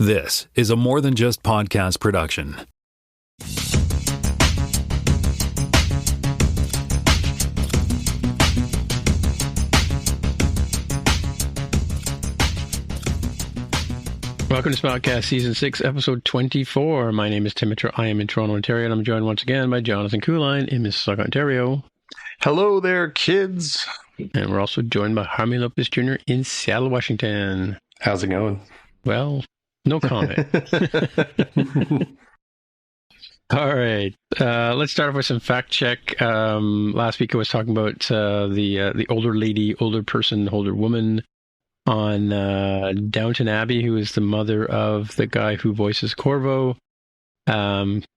This is a More Than Just Podcast production. Welcome to Smoutcast Season 6, Episode 24. My name is Tim Mitchell. I am in Toronto, Ontario, and I'm joined once again by Jonathan Kuline in Mississauga, Ontario. Hello there, kids. And we're also joined by Jaime Lopez Jr. in Seattle, Washington. How's it going? Well, no comment. All right. Let's start off with some fact check. Last week I was talking about the older lady, older person, older woman on Downton Abbey, who is the mother of the guy who voices Corvo. Jump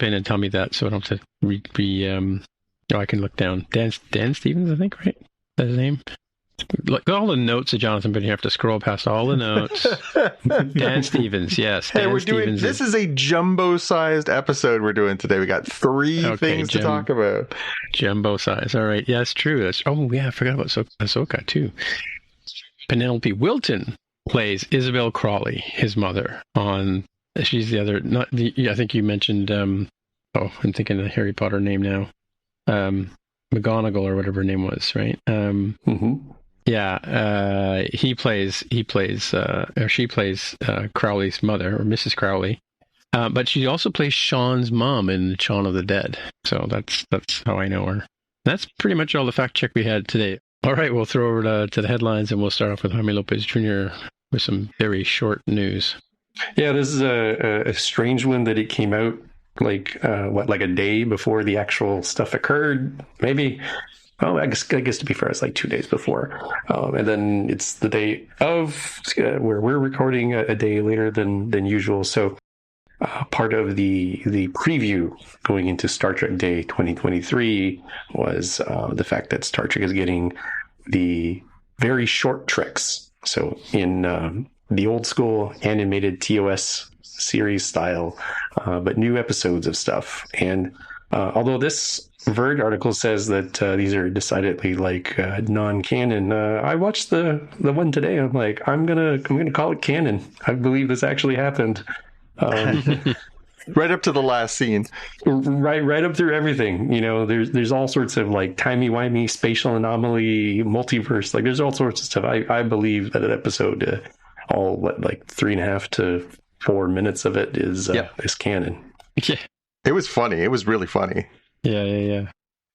in and tell me that so I don't have to I can look down. Dan Stevens, I think, right? That's his name? Look, all the notes that Jonathan, but you have to scroll past all the notes. Dan Stevens, yes. Hey, Dan Stevens this is a jumbo-sized episode we're doing today. We got three things to talk about. Jumbo size. All right. Yeah, it's true. I forgot about Ahsoka, too. Penelope Wilton plays Isabel Crawley, his mother. She's the other. I think you mentioned. I'm thinking of the Harry Potter name now. McGonagall or whatever her name was, right? Yeah, she plays Crowley's mother, or Mrs. Crowley, but she also plays Sean's mom in Shaun of the Dead. So that's how I know her. That's pretty much all the fact check we had today. All right, we'll throw over to the headlines, and we'll start off with Jaime Lopez Jr. with some very short news. Yeah, this is a strange one that it came out like a day before the actual stuff occurred, maybe. Oh, I guess to be fair, it's like 2 days before. And then it's the day of, where we're recording a day later than usual. So part of the preview going into Star Trek Day 2023 was the fact that Star Trek is getting the very short treks. So in the old school animated TOS series style, but new episodes of stuff. And although this Verge article says that these are decidedly non-canon, I watched the one today. I'm like, I'm gonna call it canon. I believe this actually happened. Right up to the last scene. Right up through everything. You know, there's all sorts of timey-wimey, spatial anomaly, multiverse. There's all sorts of stuff. I believe that an episode, 3.5 to 4 minutes of it is canon. Yeah. It was funny. It was really funny. Yeah.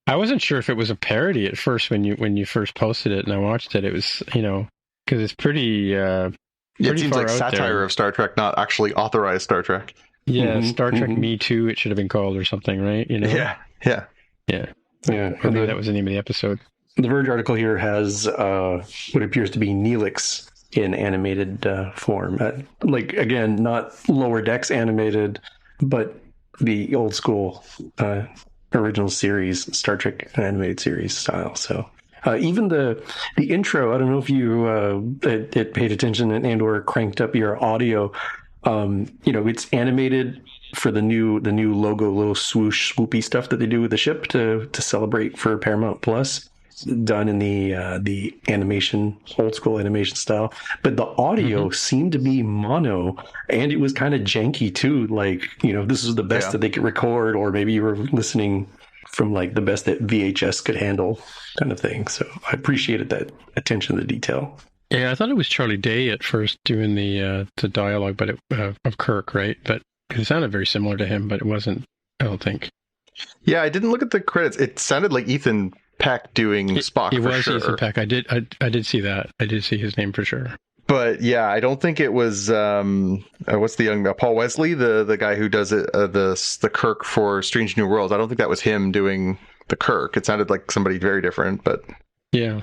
I wasn't sure if it was a parody at first when you first posted it, and I watched it. It was, because it's pretty. It seems like satire of Star Trek, not actually authorized Star Trek. Yeah, Star Trek Me Too, it should have been called, or something, right? Yeah. I think that was the name of the episode. The Verge article here has what appears to be Neelix in animated form. Again, not Lower Decks animated, but the old school original series, Star Trek animated series style. So even the intro, I don't know if you it paid attention and or cranked up your audio. It's animated for the new logo, little swoosh, swoopy stuff that they do with the ship to celebrate for Paramount Plus, done in the animation, old school animation style. But the audio seemed to be mono, and it was kind of janky too. This is the best that they could record, or maybe you were listening from the best that VHS could handle, kind of thing. So I appreciated that attention to detail. Yeah, I thought it was Charlie Day at first doing the dialogue, but of Kirk, right? But it sounded very similar to him, but it wasn't, I don't think. Yeah, I didn't look at the credits. It sounded like Ethan Peck doing Spock. It for was sure. Ethan Peck. I did see that. I did see his name for sure. But yeah, I don't think it was what's the young Paul Wesley, the guy who does it the Kirk for Strange New Worlds. I don't think that was him doing the Kirk. It sounded like somebody very different. But yeah,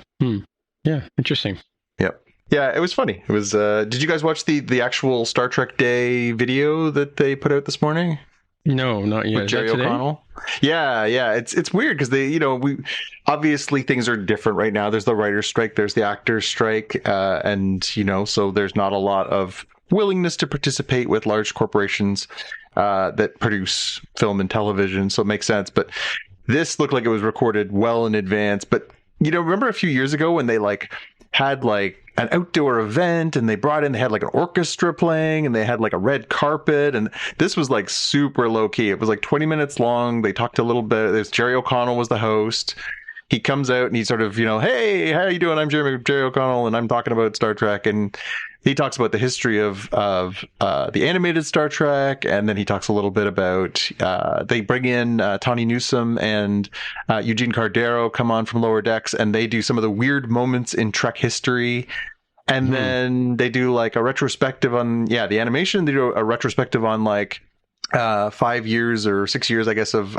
yeah, interesting. Yep. Yeah, it was funny. It was. Did you guys watch the actual Star Trek Day video that they put out this morning? No, not yet. With Jerry O'Connell. Yeah. It's weird because we obviously things are different right now. There's the writer's strike, there's the actor's strike, and so there's not a lot of willingness to participate with large corporations that produce film and television. So it makes sense. But this looked like it was recorded well in advance. But remember a few years ago when they had like an outdoor event, and they had like an orchestra playing, and they had like a red carpet, and this was like super low key. It was like 20 minutes long. They talked a little bit. There's Jerry O'Connell was the host. He comes out and he sort of, hey, how you doing? I'm Jerry O'Connell, and I'm talking about Star Trek. And he talks about the history of the animated Star Trek, and then he talks a little bit about they bring in Tawny Newsome and Eugene Cardero come on from Lower Decks, and they do some of the weird moments in Trek history. And then they do like a retrospective on the animation. They do a retrospective on like 5 years or 6 years, I guess, of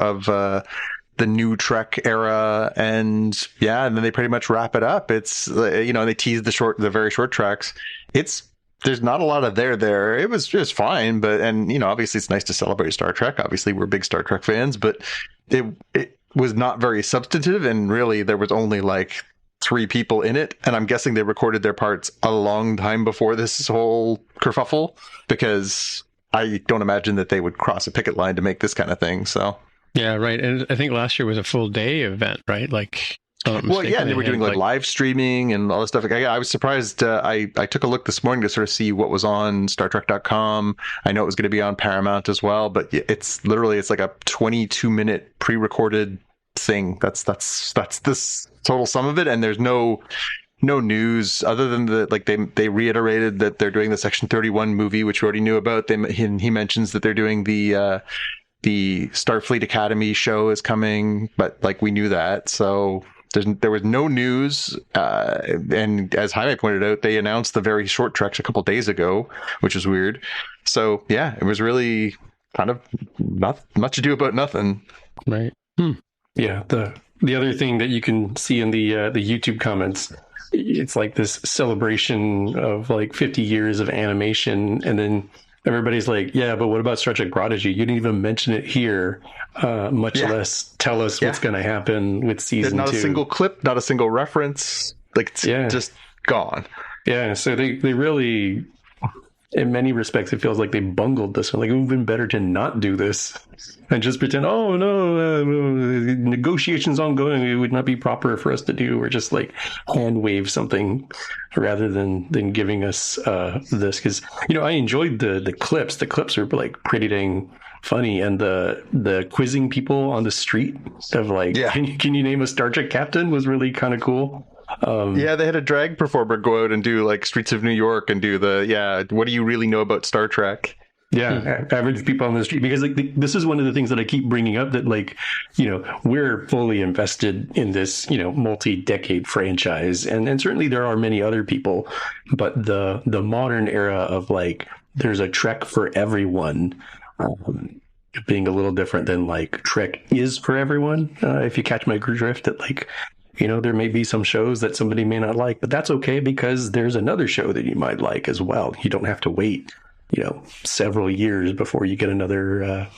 the new Trek era, and then they pretty much wrap it up. It's they tease the very short tracks. There's not a lot of there. It was just fine, but obviously it's nice to celebrate Star Trek. Obviously we're big Star Trek fans, but it was not very substantive, and really there was only like 3 people in it, and I'm guessing they recorded their parts a long time before this whole kerfuffle, because I don't imagine that they would cross a picket line to make this kind of thing. So. Yeah, right. And I think last year was a full day event, right? Like, and they were doing like live streaming and all this stuff. Like, I was surprised. I took a look this morning to sort of see what was on StarTrek.com. I know it was going to be on Paramount as well, but it's like a 22-minute pre-recorded thing. That's this total sum of it, and there's no news other than they reiterated that they're doing the Section 31 movie, which we already knew about. He mentions that they're doing the Starfleet Academy show is coming, but like we knew that, so there was no news. And as Jaime pointed out, they announced the very short treks a couple days ago, which is weird. So it was really kind of not much ado about nothing. Right. Yeah. The other thing that you can see in the YouTube comments, it's like this celebration of like 50 years of animation, and then everybody's like, yeah, but what about Star Trek Prodigy? You didn't even mention it here, much less tell us what's going to happen with season 2. Not a single clip, not a single reference. Like, it's just gone. Yeah, so they really, in many respects, it feels like they bungled this one. Like, it would have been better to not do this and just pretend, oh, no, negotiations ongoing. It would not be proper for us to do, or just like hand wave something rather than giving us this. Because, I enjoyed the clips. The clips are like pretty dang funny. And the quizzing people on the street of like, can you name a Star Trek captain was really kind of cool. They had a drag performer go out and do like Streets of New York and do what do you really know about Star Trek? Yeah, average people on the street, because like this is one of the things that I keep bringing up, that like, we're fully invested in this, multi-decade franchise, and certainly there are many other people, but the modern era of like, there's a Trek for everyone, being a little different than like Trek is for everyone. If you catch my drift, that like, there may be some shows that somebody may not like, but that's okay, because there's another show that you might like as well. You don't have to wait several years before you get another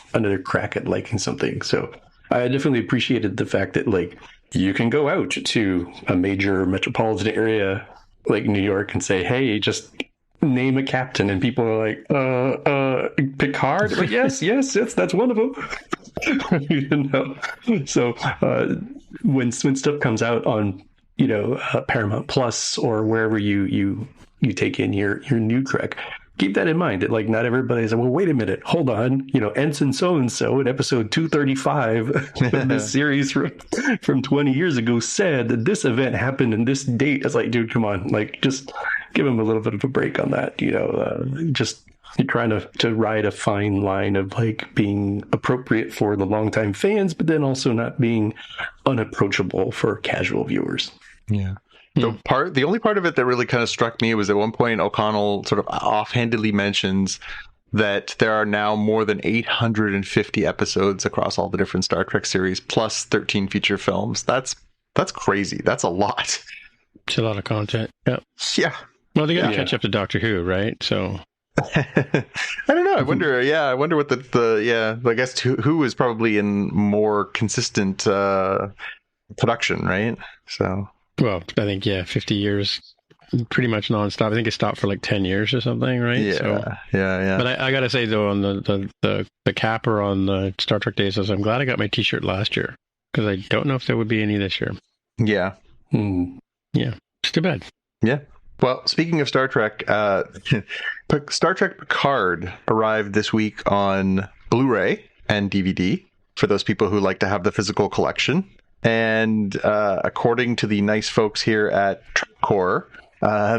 crack at liking something. So I definitely appreciated the fact that like you can go out to a major metropolitan area like New York and say, hey, just name a captain, and people are like, Picard? Like, yes, that's one of them. So when stuff comes out on Paramount Plus or wherever you take in your new Trek, keep that in mind. That like, not everybody's like, well, wait a minute, hold on. Ensign so-and-so in episode 235 of this series from 20 years ago said that this event happened in this date. It's like, dude, come on. Like, just give them a little bit of a break on that. Just you're trying to ride a fine line of like being appropriate for the longtime fans, but then also not being unapproachable for casual viewers. Yeah. The only part of it that really kind of struck me was at one point O'Connell sort of offhandedly mentions that there are now more than 850 episodes across all the different Star Trek series, plus 13 feature films. That's crazy. That's a lot. It's a lot of content. Yeah. Yeah. Well, they got to catch up to Doctor Who, right? So I don't know. I wonder. Yeah, I wonder what I guess who is probably in more consistent production, right? So. Well, I think 50 years, pretty much nonstop. I think it stopped for like 10 years or something, right? Yeah. But I gotta say though, on the capper on the Star Trek Days, I'm glad I got my T-shirt last year, because I don't know if there would be any this year. Yeah. Yeah. It's too bad. Yeah. Well, speaking of Star Trek, Star Trek Picard arrived this week on Blu-ray and DVD for those people who like to have the physical collection. And according to the nice folks here at TrekCore,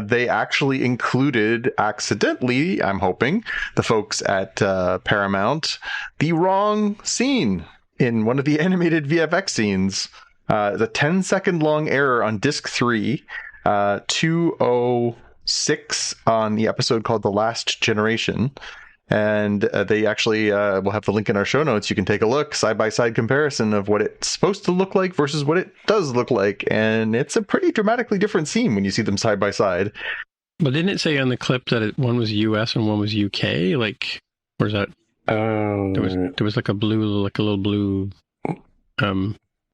they actually included, accidentally, I'm hoping, the folks at Paramount, the wrong scene in one of the animated VFX scenes. The 10-second long error on disc 3, 206 on the episode called The Last Generation. And they actually will have the link in our show notes. You can take a look, side-by-side comparison of what it's supposed to look like versus what it does look like. And it's a pretty dramatically different scene when you see them side by side. But didn't it say on the clip that one was US and one was UK? Like, where's that? There was like a little blue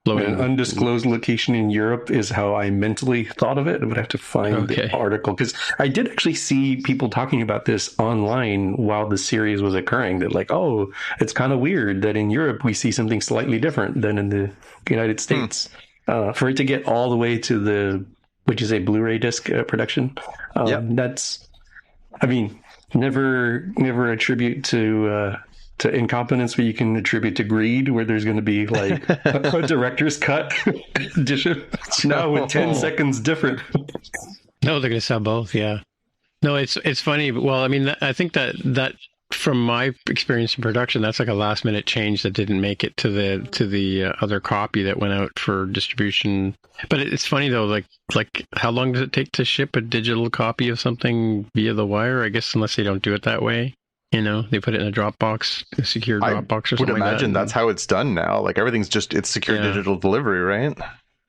an undisclosed location in Europe is how I mentally thought of it. I would have to find the article, because I did actually see people talking about this online while the series was occurring, that like, oh, it's kind of weird that in Europe we see something slightly different than in the United States. For it to get all the way to the, would you say, Blu-ray disc production, that's, I mean, never attribute to incompetence, but you can attribute to greed, where there's going to be like a director's cut edition now with 10 seconds different. No, they're going to sell both. Yeah. No, it's funny. Well, I mean, I think that from my experience in production, that's like a last minute change that didn't make it to the other copy that went out for distribution. But it's funny though, like how long does it take to ship a digital copy of something via the wire? I guess unless they don't do it that way. You know, they put it in a Dropbox, a secure Dropbox or something like that. I would imagine that's how it's done now. Like everything's it's secure digital delivery, right?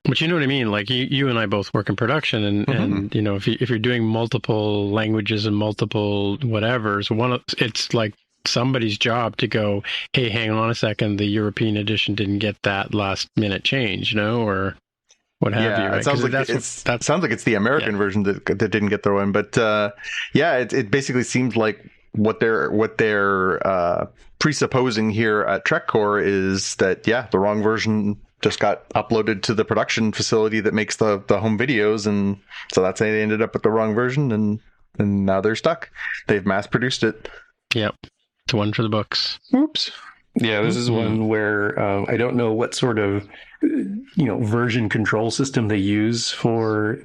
But you know what I mean? Like you and I both work in production, and you know, if you're doing multiple languages and multiple whatevers, it's like somebody's job to go, hey, hang on a second, the European edition didn't get that last minute change, you know, or what have you. Right? It sounds like that sounds like it's the American version that didn't get thrown in. But it basically seems like what they're presupposing here at TrekCore is that the wrong version just got uploaded to the production facility that makes the home videos, and so that's how they ended up with the wrong version, and now they're stuck. They've mass produced it. Yep, it's one for the books. Oops. Yeah, this is one where I don't know what sort of version control system they use for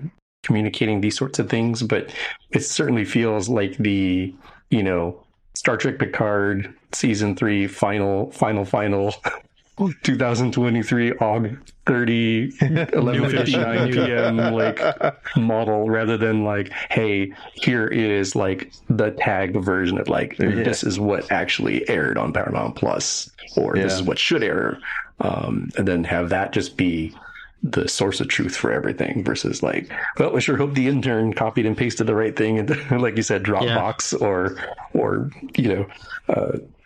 communicating these sorts of things, but it certainly feels like the Star Trek Picard season 3 final 2023 Aug 30 11:59 p.m. like model, rather than like, hey, here is like the tag version of like this is what actually aired on Paramount Plus, or this is what should air, and then have that just be the source of truth for everything, versus like, well, I sure hope the intern copied and pasted the right thing and like you said, Dropbox or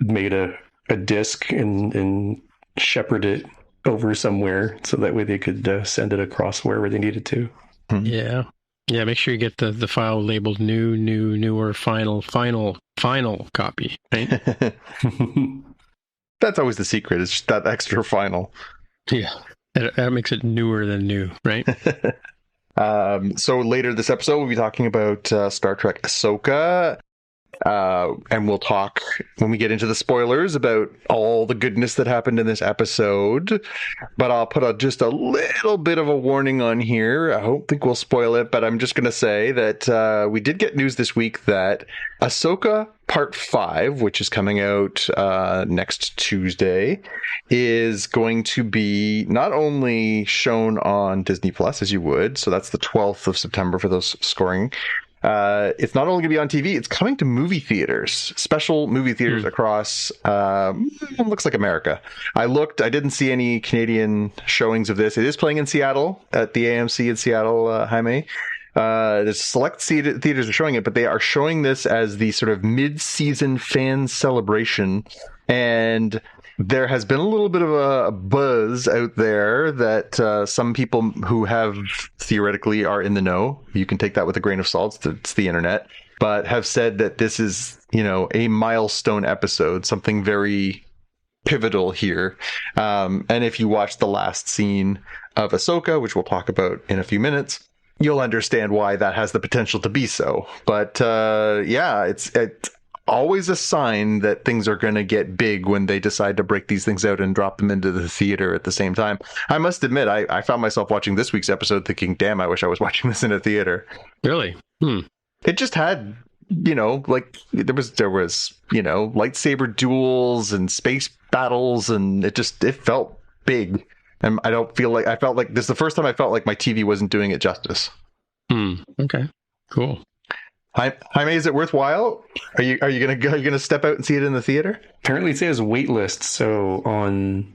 made a disc and shepherded it over somewhere so that way they could send it across wherever they needed to. Yeah, make sure you get the file labeled newer final copy, right? That's always the secret, it's just that extra final. That makes it newer than new, right? So later this episode, we'll be talking about Star Trek Ahsoka. And we'll talk, when we get into the spoilers, about all the goodness that happened in this episode. But I'll put just a little bit of a warning on here. I don't think we'll spoil it, but I'm just going to say that we did get news this week that Ahsoka Part 5, which is coming out next Tuesday, is going to be not only shown on Disney Plus, as you would, so that's the 12th of September for those scoring. It's not only going to be on TV, it's coming to movie theaters, special movie theaters across, looks like America. I didn't see any Canadian showings of this. It is playing in Seattle at the AMC in Seattle, Jaime. There's select theaters are showing it, but they are showing this as the sort of mid-season fan celebration. And there has been a little bit of a buzz out there that some people who have theoretically are in the know, you can take that with a grain of salt, it's the internet, but have said that this is, a milestone episode, something very pivotal here. And if you watch the last scene of Ahsoka, which we'll talk about in a few minutes, you'll understand why that has the potential to be so. But yeah, it's always a sign that things are going to get big when they decide to break these things out and drop them into the theater at the same time. I must admit, I found myself watching this week's episode thinking, damn, I wish I was watching this in a theater. Really? It just had, like there was, lightsaber duels and space battles, and it felt big. And I felt like this is the first time I felt like my TV wasn't doing it justice. Okay, cool. Jaime, is it worthwhile? Are you gonna step out and see it in the theater? Apparently it says wait list. So on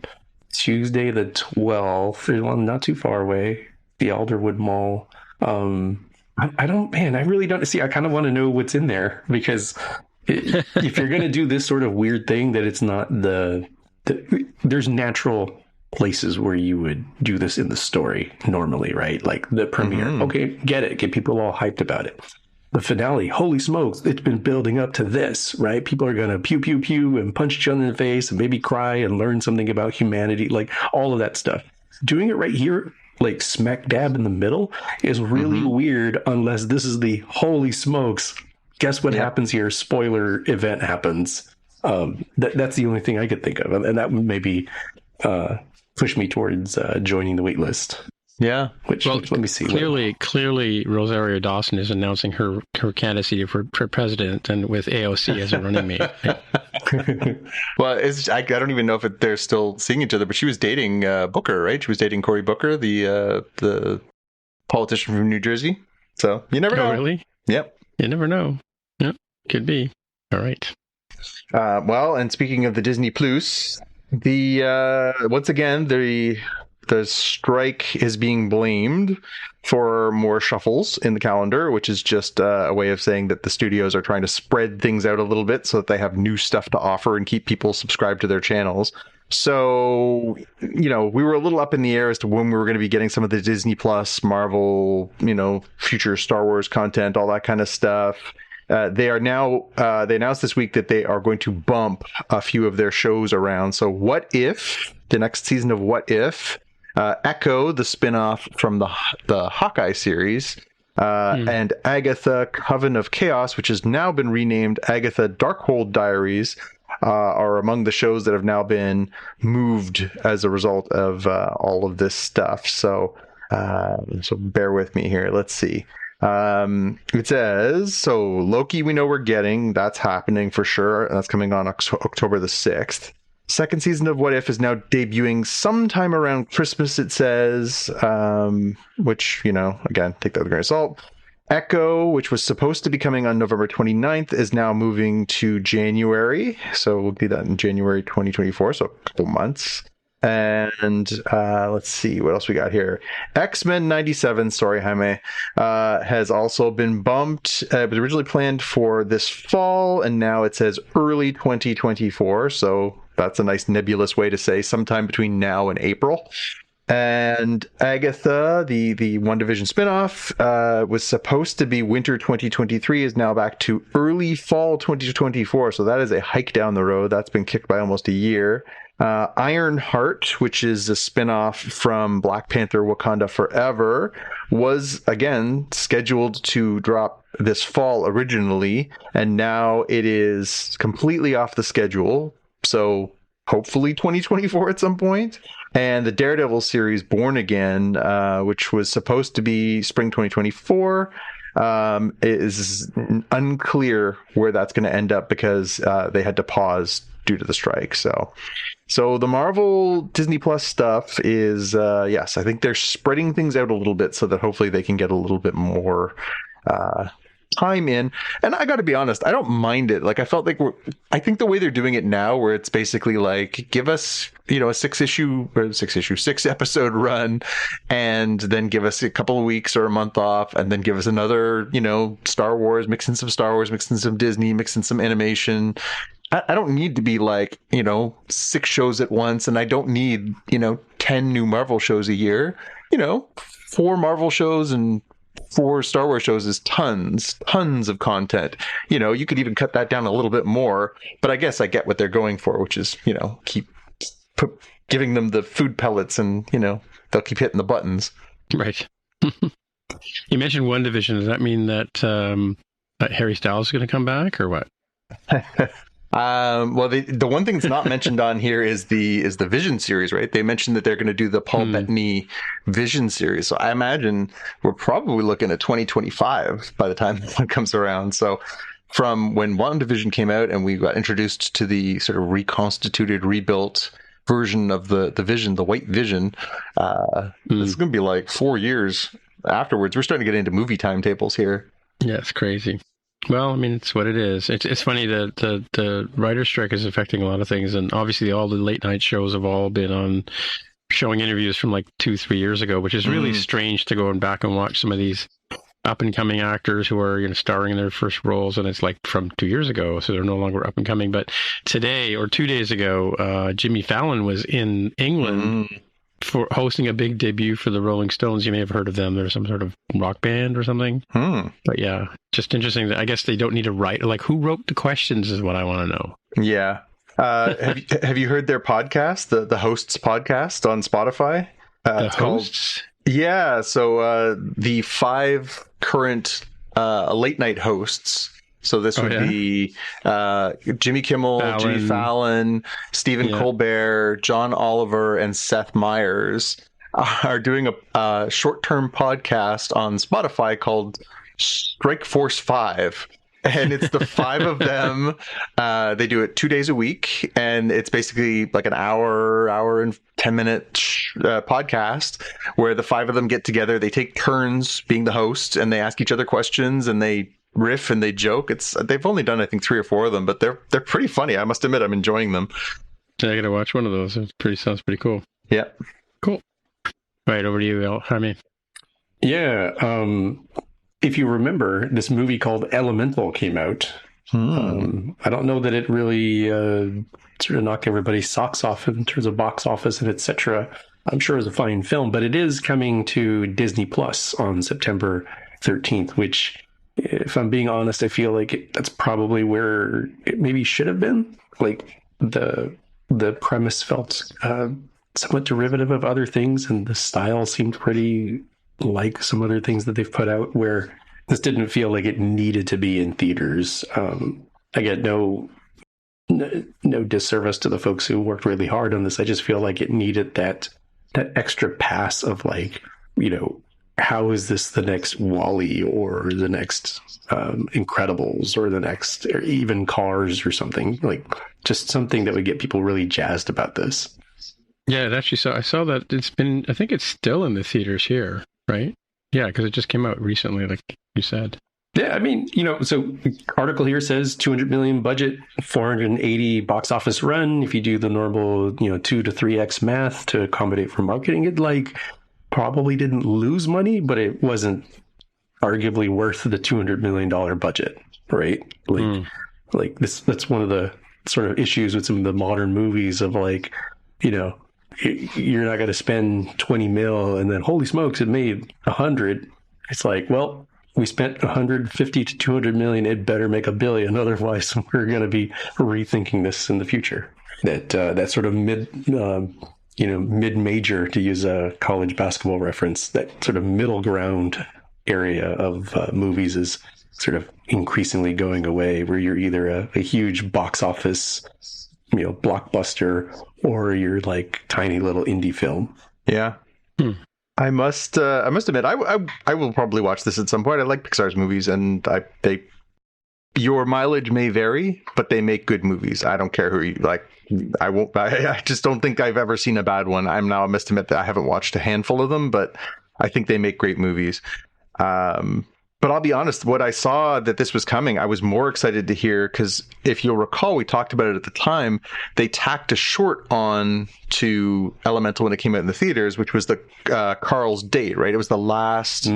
Tuesday the 12th, there's one not too far away, the Alderwood Mall. I really don't see. I kind of want to know what's in there, because if you're gonna do this sort of weird thing, that it's not there's natural places where you would do this in the story normally, right? Like the premiere. Okay, get people all hyped about it. The finale, holy smokes, it's been building up to this, right? People are going to pew, pew, pew and punch each other in the face and maybe cry and learn something about humanity, like all of that stuff. Doing it right here, like smack dab in the middle, is really weird unless this is the holy smokes, guess what happens here? Spoiler event happens. That's the only thing I could think of. And that would maybe push me towards joining the wait list. Yeah. Which let me see. Clearly, Rosario Dawson is announcing her candidacy for president, and with AOC as a running mate. Well, I don't even know if they're still seeing each other, but she was dating Booker, right? She was dating Cory Booker, the politician from New Jersey. So you never know. Oh, really? Yep. You never know. Yep. Could be. All right. Well, and speaking of the Disney Plus, once again the strike is being blamed for more shuffles in the calendar, which is just a way of saying that the studios are trying to spread things out a little bit so that they have new stuff to offer and keep people subscribed to their channels. So, we were a little up in the air as to when we were going to be getting some of the Disney Plus, Marvel, future Star Wars content, all that kind of stuff. They are now, they announced this week that they are going to bump a few of their shows around. So What If, the next season of What If, Echo, the spin-off from the Hawkeye series, and Agatha, Coven of Chaos, which has now been renamed Agatha Darkhold Diaries, are among the shows that have now been moved as a result of all of this stuff. So bear with me here. Let's see. It says, Loki we know we're getting. That's happening for sure. That's coming on October the 6th. Second season of What If is now debuting sometime around Christmas, it says, which, again, take that with a grain of salt. Echo, which was supposed to be coming on November 29th, is now moving to January. So we'll do that in January 2024, so a couple months. And let's see what else we got here. X-Men 97, sorry, Jaime, has also been bumped. It was originally planned for this fall, and now it says early 2024. So that's a nice nebulous way to say sometime between now and April. And Agatha, the WandaVision spinoff, was supposed to be winter 2023, is now back to early fall 2024. So that is a hike down the road. That's been kicked by almost a year. Ironheart, which is a spinoff from Black Panther Wakanda Forever, was again scheduled to drop this fall originally, and now it is completely off the schedule. So hopefully 2024 at some point. And the Daredevil series Born Again, which was supposed to be spring 2024, is unclear where that's going to end up because they had to pause due to the strike. So the Marvel Disney Plus stuff is, yes, I think they're spreading things out a little bit so that hopefully they can get a little bit more time in. And I got to be honest, I don't mind it. Like, I felt like I think the way they're doing it now, where it's basically like, give us, a six episode run, and then give us a couple of weeks or a month off, and then give us another, Star Wars, mix in some Star Wars, mix in some Disney, mix in some animation. I don't need to be like, 6 shows at once, and I don't need, 10 new Marvel shows a year. 4 Marvel shows and 4 Star Wars shows is tons of content. You could even cut that down a little bit more, but I guess I get what they're going for, which is, keep giving them the food pellets, and, they'll keep hitting the buttons. Right. You mentioned WandaVision. Does that mean that Harry Styles is going to come back, or what? Well, the one thing that's not mentioned on here is the Vision series, right? They mentioned that they're going to do the Paul Bettany Vision series. So I imagine we're probably looking at 2025 by the time that one comes around. So from when WandaVision came out and we got introduced to the sort of reconstituted, rebuilt version of the Vision, the White Vision, it's going to be like 4 years afterwards. We're starting to get into movie timetables here. Yeah, it's crazy. Well, I mean, it's what it is. It's funny that the writer's strike is affecting a lot of things, and obviously all the late night shows have all been on showing interviews from like 2-3 years ago, which is really strange to go back and watch some of these up and coming actors who are starring in their first roles, and it's like from 2 years ago, so they're no longer up and coming. But today or 2 days ago, Jimmy Fallon was in England for hosting a big debut for the Rolling Stones. You may have heard of them. They're some sort of rock band or something. But yeah, just interesting that I guess they don't need to write. Like, who wrote the questions is what I want to know. Yeah. Have you heard their podcast, the Hosts podcast on Spotify? The Hosts? Yeah. So the 5 current late night hosts. So this would be Jimmy Kimmel, Fallon. Jimmy Fallon, Stephen Colbert, John Oliver, and Seth Meyers are doing a short-term podcast on Spotify called Strike Force 5. And it's the 5 of them. They do it 2 days a week. And it's basically like an hour and 10-minute podcast where the 5 of them get together. They take turns being the host and they ask each other questions and they riff and they joke. They've only done I think 3 or 4 of them, but they're pretty funny. I must admit, I'm enjoying them. I gotta watch one of those. Sounds pretty cool. Yeah, cool. Right, over to you, Jaime. Yeah, if you remember, this movie called Elemental came out. I don't know that it really sort of knocked everybody's socks off in terms of box office and etc. I'm sure it's a fine film, but it is coming to Disney Plus on September 13th, which, if I'm being honest, I feel like that's probably where it maybe should have been. Like the premise felt somewhat derivative of other things, and the style seemed pretty like some other things that they've put out, where this didn't feel like it needed to be in theaters. I get no disservice to the folks who worked really hard on this. I just feel like it needed that extra pass of like, how is this the next Wall-E or the next Incredibles or the next, or even Cars or something, like just something that would get people really jazzed about this. Yeah, I saw that I think it's still in the theaters here, right? Yeah, because it just came out recently, like you said. Yeah, I mean, so the article here says 200 million budget, 480 box office run. If you do the normal, 2 to 3x math to accommodate for marketing, it probably didn't lose money, but it wasn't arguably worth the $200 million budget, right? Like that's one of the sort of issues with some of the modern movies of you're not going to spend 20 mil and then holy smokes, it made 100. It's like, well, we spent 150 to 200 million. It better make $1 billion. Otherwise we're going to be rethinking this in the future. That sort of mid-major, to use a college basketball reference, that sort of middle ground area of movies is sort of increasingly going away, where you're either a huge box office, blockbuster, or you're like tiny little indie film. Yeah. I must admit, I will probably watch this at some point. I like Pixar's movies, and your mileage may vary, but they make good movies. I don't care who you like. I just don't think I've ever seen a bad one. I must admit that I haven't watched a handful of them, but I think they make great movies. But I'll be honest, what I saw that this was coming, I was more excited to hear, because if you'll recall, we talked about it at the time. They tacked a short on to Elemental when it came out in the theaters, which was the Carl's Date, right? It was the last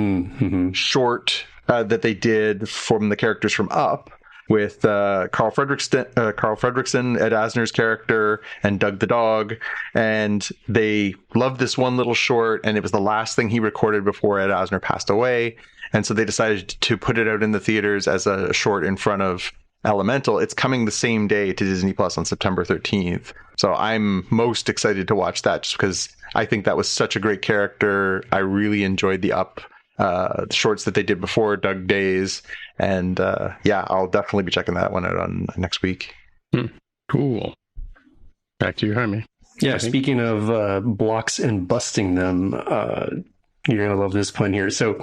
short that they did from the characters from Up, with Carl Fredrickson, Ed Asner's character, and Doug the dog. And they loved this one little short, and it was the last thing he recorded before Ed Asner passed away. And so they decided to put it out in the theaters as a short in front of Elemental. It's coming the same day to Disney Plus on September 13th. So I'm most excited to watch that, just because I think that was such a great character. I really enjoyed the Up shorts that they did before, Doug Days. And I'll definitely be checking that one out on next week. Cool. Back to you, Jaime. Yeah, speaking of blocks and busting them, you're going to love this pun here. So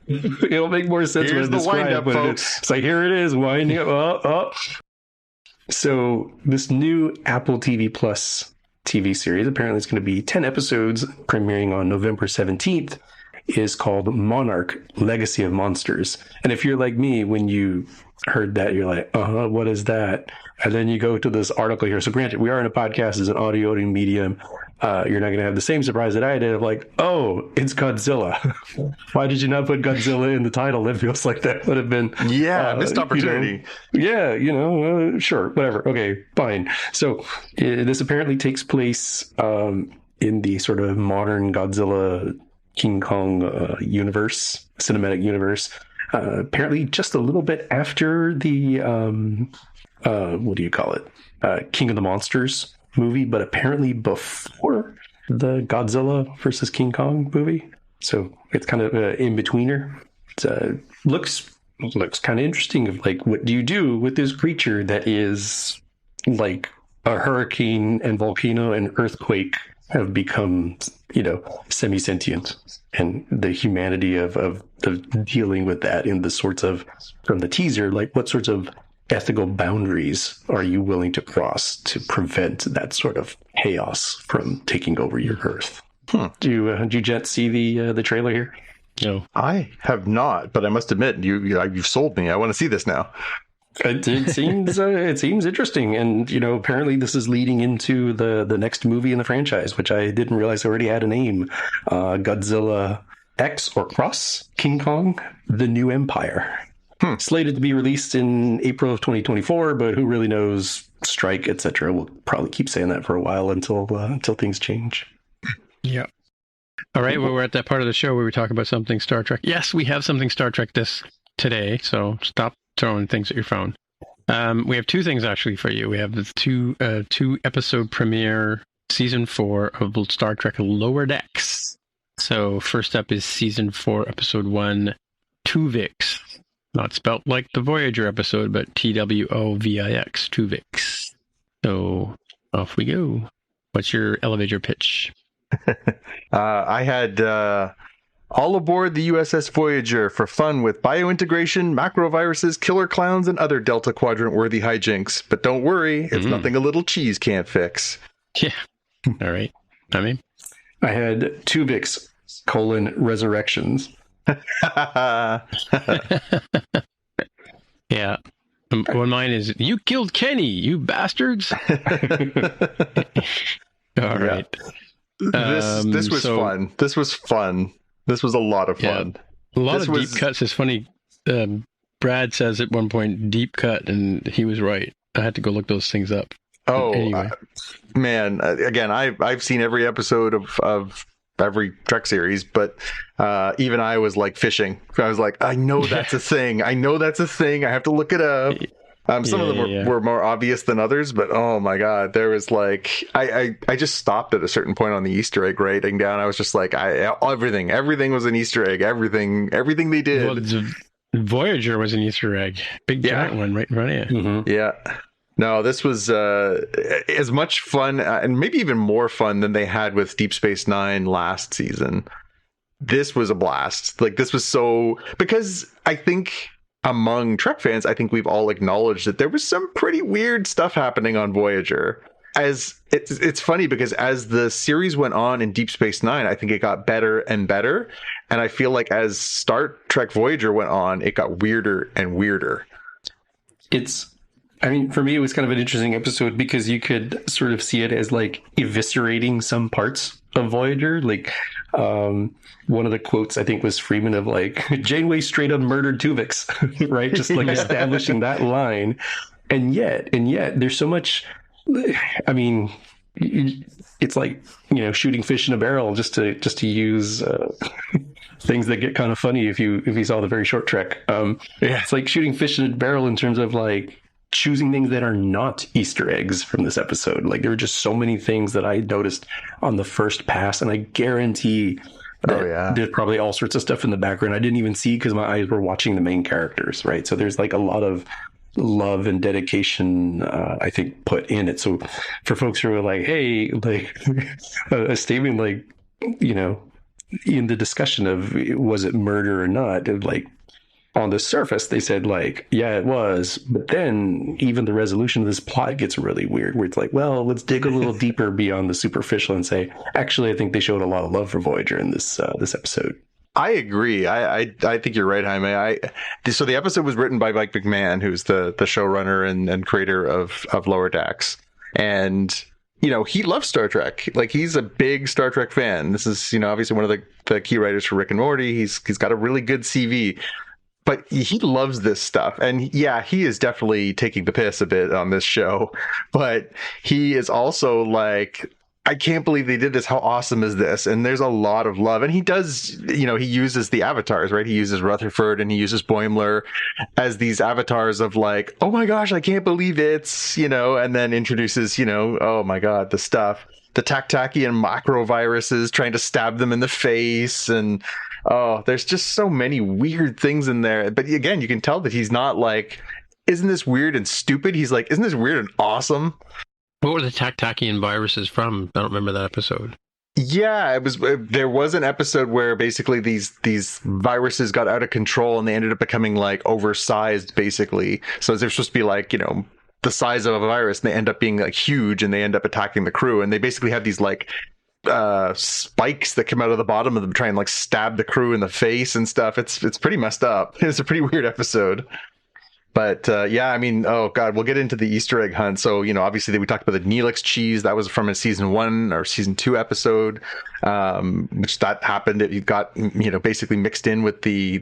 it'll make more sense Here's when I describe wind-up, what folks. it is. It's like, here it is, winding up. So this new Apple TV Plus TV series, apparently it's going to be 10 episodes premiering on November 17th, is called Monarch: Legacy of Monsters. And if you're like me, when you heard that, you're like, what is that? And then you go to this article here. So granted, we are in a podcast as an audio medium. You're not going to have the same surprise that I did of like, oh, it's Godzilla. Why did you not put Godzilla in the title? It feels like that would have been... missed opportunity. Sure, whatever. Okay, fine. So this apparently takes place in the sort of modern Godzilla King Kong cinematic universe. Apparently just a little bit after the... what do you call it? King of the Monsters movie, but apparently before the Godzilla versus King Kong movie. So it's kind of in betweener. It looks kind of interesting. Of like, what do you do with this creature that is like a hurricane and volcano and earthquake have become, semi-sentient, and the humanity of dealing with that in the sorts of, from the teaser, like what sorts of ethical boundaries are you willing to cross to prevent that sort of chaos from taking over your Earth? Do you gents see the trailer here? No, I have not, but I must admit, you've sold me. I want to see this now. It seems interesting, and apparently this is leading into the next movie in the franchise, which I didn't realize already had a name: Godzilla X or Cross King Kong: The New Empire. Slated to be released in April of 2024, but who really knows? Strike, etc. We'll probably keep saying that for a while until things change. Yeah. All right. Well, we're at that part of the show where we talk about something Star Trek. Yes, we have something Star Trek today, so stop throwing things at your phone. We have two things actually for you. We have the two episode premiere season 4 of Star Trek Lower Decks. So first up is season 4, episode 1, Twovix. Not spelt like the Voyager episode, but Twovix, Twovix. So off we go. What's your elevator pitch? I had all aboard the USS Voyager for fun with biointegration, macroviruses, killer clowns, and other Delta Quadrant-worthy hijinks. But don't worry, it's nothing a little cheese can't fix. Yeah. All right. I had Twovix, Resurrections. Yeah. One mine is, you killed Kenny, you bastards. All right. This was fun. This was fun. This was a lot of fun. A lot of deep cuts. It's funny. Brad says at one point, deep cut, and he was right. I had to go look those things up. Oh, anyway. Man. Again, I've seen every episode of every Trek series, but even I was like fishing. I was like, I know that's a thing. I have to look it up. Some of them were more obvious than others, but oh my god, there was like I just stopped at a certain point on the Easter egg writing down. I was just like, everything was an Easter egg. Everything they did. Well, Voyager was an Easter egg, big giant one right in front of you. Mm-hmm. Yeah. No, this was as much fun and maybe even more fun than they had with Deep Space Nine last season. This was a blast. Like, this was so... Because I think among Trek fans, I think we've all acknowledged that there was some pretty weird stuff happening on Voyager. It's funny because as the series went on in Deep Space Nine, I think it got better and better. And I feel like as Star Trek Voyager went on, it got weirder and weirder. For me, it was kind of an interesting episode because you could sort of see it as like eviscerating some parts of Voyager. Like one of the quotes I think was Freeman of like, Janeway straight up murdered Twovix, right? Just like establishing that line. And yet there's so much, I mean, it's like, shooting fish in a barrel just to use things that get kind of funny if you saw the very short Trek. It's like shooting fish in a barrel in terms of like choosing things that are not Easter eggs from this episode. Like, there were just so many things that I noticed on the first pass, and I guarantee Oh yeah. There's probably all sorts of stuff in the background I didn't even see because my eyes were watching the main characters, right? So there's like a lot of love and dedication, I think, put in it. So for folks who are like, hey, like a statement like, you know, in the discussion of was it murder or not, like on the surface, they said like, yeah, it was. But then even the resolution of this plot gets really weird where it's like, well, let's dig a little deeper beyond the superficial and say, actually, I think they showed a lot of love for Voyager in this episode. I agree. I think you're right, Jaime. So the episode was written by Mike McMahon, who's the showrunner and creator of Lower Decks. And, you know, he loves Star Trek. Like, he's a big Star Trek fan. This is, you know, obviously one of the key writers for Rick and Morty. He's got a really good CV. But he loves this stuff. And yeah, he is definitely taking the piss a bit on this show. But he is also like, I can't believe they did this. How awesome is this? And there's a lot of love. And he does, you know, he uses the avatars, right? He uses Rutherford and he uses Boimler as these avatars of like, oh my gosh, I can't believe it's, you know, and then introduces, you know, oh my God, the stuff, the Tactacian macroviruses trying to stab them in the face. And oh, there's just so many weird things in there. But again, you can tell that he's not like, isn't this weird and stupid? He's like, isn't this weird and awesome? What were the Tactacian viruses from? I don't remember that episode. Yeah, it was. There was an episode where basically these viruses got out of control and they ended up becoming like oversized, basically. So they're supposed to be like, you know, the size of a virus, and they end up being like huge, and they end up attacking the crew. And they basically have these like spikes that come out of the bottom of them, try and like stab the crew in the face and stuff. It's pretty messed up. It's a pretty weird episode. But yeah, I mean, oh God, we'll get into the Easter egg hunt. So, you know, obviously we talked about the Neelix cheese. That was from a season 1 or season 2 episode, which that happened. It got, you know, basically mixed in with the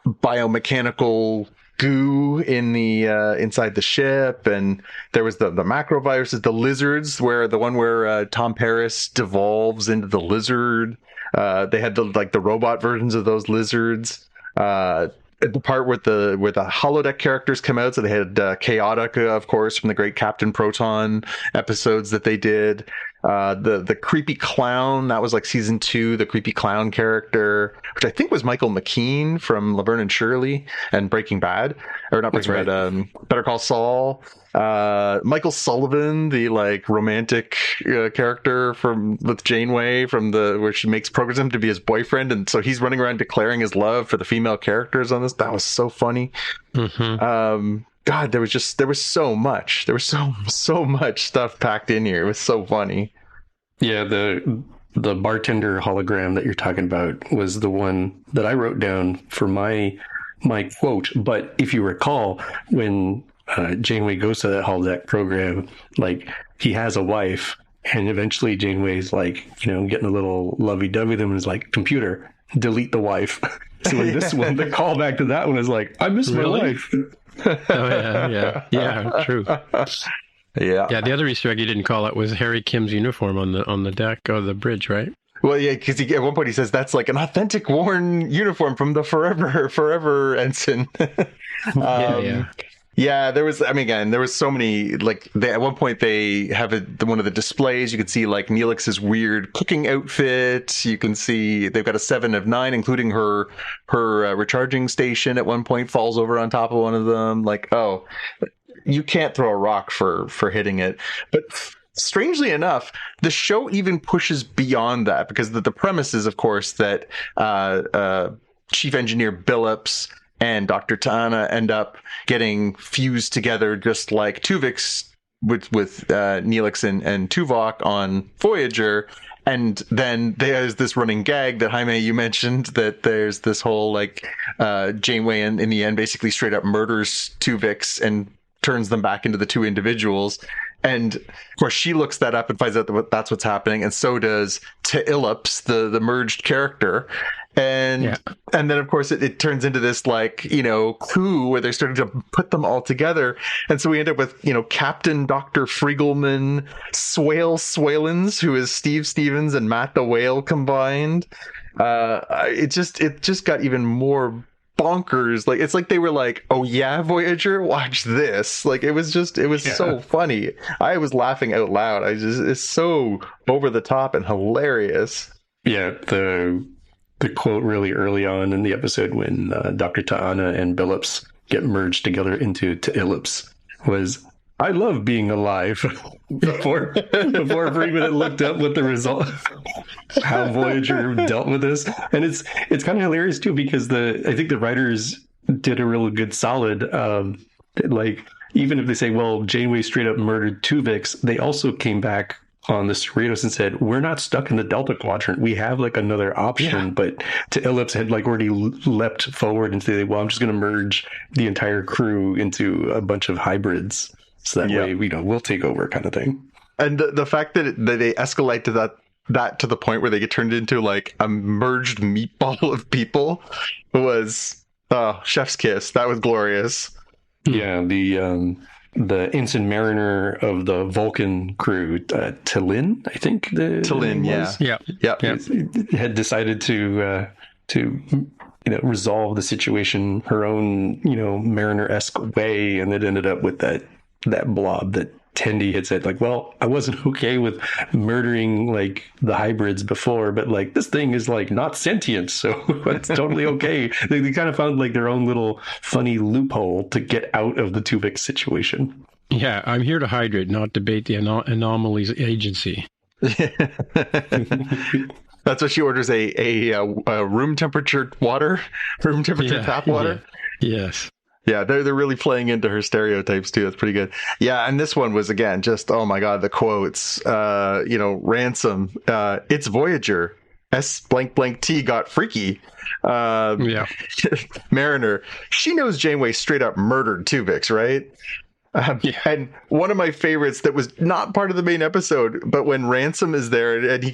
biomechanical goo in the inside the ship. And there was the macroviruses, the lizards, where the one where Tom Paris devolves into the lizard. They had the robot versions of those lizards. The part where the holodeck characters come out, so they had Chaotic, of course, from the Great Captain Proton episodes that they did. The creepy clown, that was like season 2, the creepy clown character, which I think was Michael McKean from Laverne and Shirley and Breaking Bad, or not Breaking Bad, Better Call Saul. Michael Sullivan, the like romantic character with Janeway from where she programs him to be his boyfriend, and so he's running around declaring his love for the female characters on this. That was so funny. Mm-hmm. God, there was so much. There was so much stuff packed in here. It was so funny. Yeah, the bartender hologram that you're talking about was the one that I wrote down for my quote. But if you recall, when Janeway goes to that holodeck program, like, he has a wife, and eventually Janeway's like, you know, getting a little lovey-dovey with him, and is like, computer, delete the wife. So in this one, the callback to that one is like, I miss my wife. Oh yeah, true. Yeah, the other Easter egg you didn't call out was Harry Kim's uniform on the deck or the bridge, right? Well, yeah, because at one point he says that's like an authentic worn uniform from the forever ensign. Yeah, there was, I mean, again, there was so many, like, at one point they have one of the displays, you can see, like, Neelix's weird cooking outfit, you can see they've got a 7 of 9, including her recharging station at one point falls over on top of one of them, like, oh, you can't throw a rock for hitting it. But strangely enough, the show even pushes beyond that, because the premise is, of course, that Chief Engineer Billups and Dr. T'Ana end up getting fused together, just like Twovix with Neelix and Tuvok on Voyager. And then there's this running gag that, Jaime, you mentioned, that there's this whole, like, Janeway in the end basically straight up murders Twovix and turns them back into the two individuals. And of course, she looks that up and finds out that that's what's happening, and so does T'Illips, the merged character. And then, of course, it turns into this, like, you know, coup where they're starting to put them all together. And so we end up with, you know, Captain Dr. Friegelman, Swale Swalens, who is Steve Stevens and Matt the Whale combined. It just got even more bonkers. Like, it's like they were like, oh yeah, Voyager, watch this. Like, it was so funny. I was laughing out loud. It's so over the top and hilarious. Yeah, the quote really early on in the episode when Dr. Ta'ana and Billups get merged together into Ta'illips was, "I love being alive." before Freeman had looked up what the result, how Voyager dealt with this, and it's kind of hilarious too because I think the writers did a real good solid. Like even if they say, "Well, Janeway straight up murdered Twovix," they also came back on the Cerritos and said, "We're not stuck in the Delta Quadrant. We have like another option." Yeah. But Ta'illips had like already leapt forward and said, "Well, I'm just going to merge the entire crew into a bunch of hybrids, so that way we'll take over," kind of thing. And the fact that they escalate to that to the point where they get turned into like a merged meatball of people was chef's kiss. That was glorious. Yeah, the ensign mariner of the Vulcan crew, T'Lyn, I think T'Lyn, had decided to resolve the situation her own mariner-esque way, and it ended up with that blob that Tendi had said, like, "Well, I wasn't okay with murdering like the hybrids before, but like this thing is like not sentient, so it's totally okay." They kind of found like their own little funny loophole to get out of the Twovix situation. Yeah, I'm here to hydrate, not debate the anomalies agency. That's what she orders, a room temperature water, tap water. Yeah. Yes. Yeah, they're really playing into her stereotypes too. That's pretty good. Yeah, and this one was again just, oh my god, the quotes. Ransom. It's Voyager. S blank blank T got freaky. Mariner. She knows Janeway straight up murdered Twovix, right? And one of my favorites that was not part of the main episode, but when Ransom is there and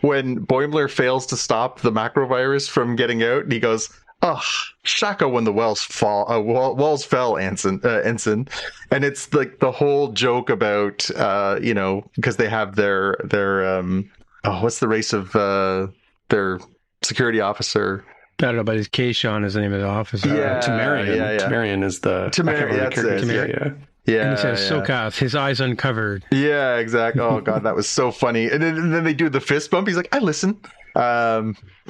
when Boimler fails to stop the macrovirus from getting out, and he goes, "Oh, Shaka when the walls fell, Ensign." And it's like the whole joke about, because they have their what's the race of their security officer? I don't know, but his Kayshawn is the name of the officer. Temerian. Yeah. Temerian is the... Temerian, that's it. Yeah. And he says, "Sokath, his eyes uncovered." Yeah, exactly. Oh, God, that was so funny. And then they do the fist bump. He's like, "I listen."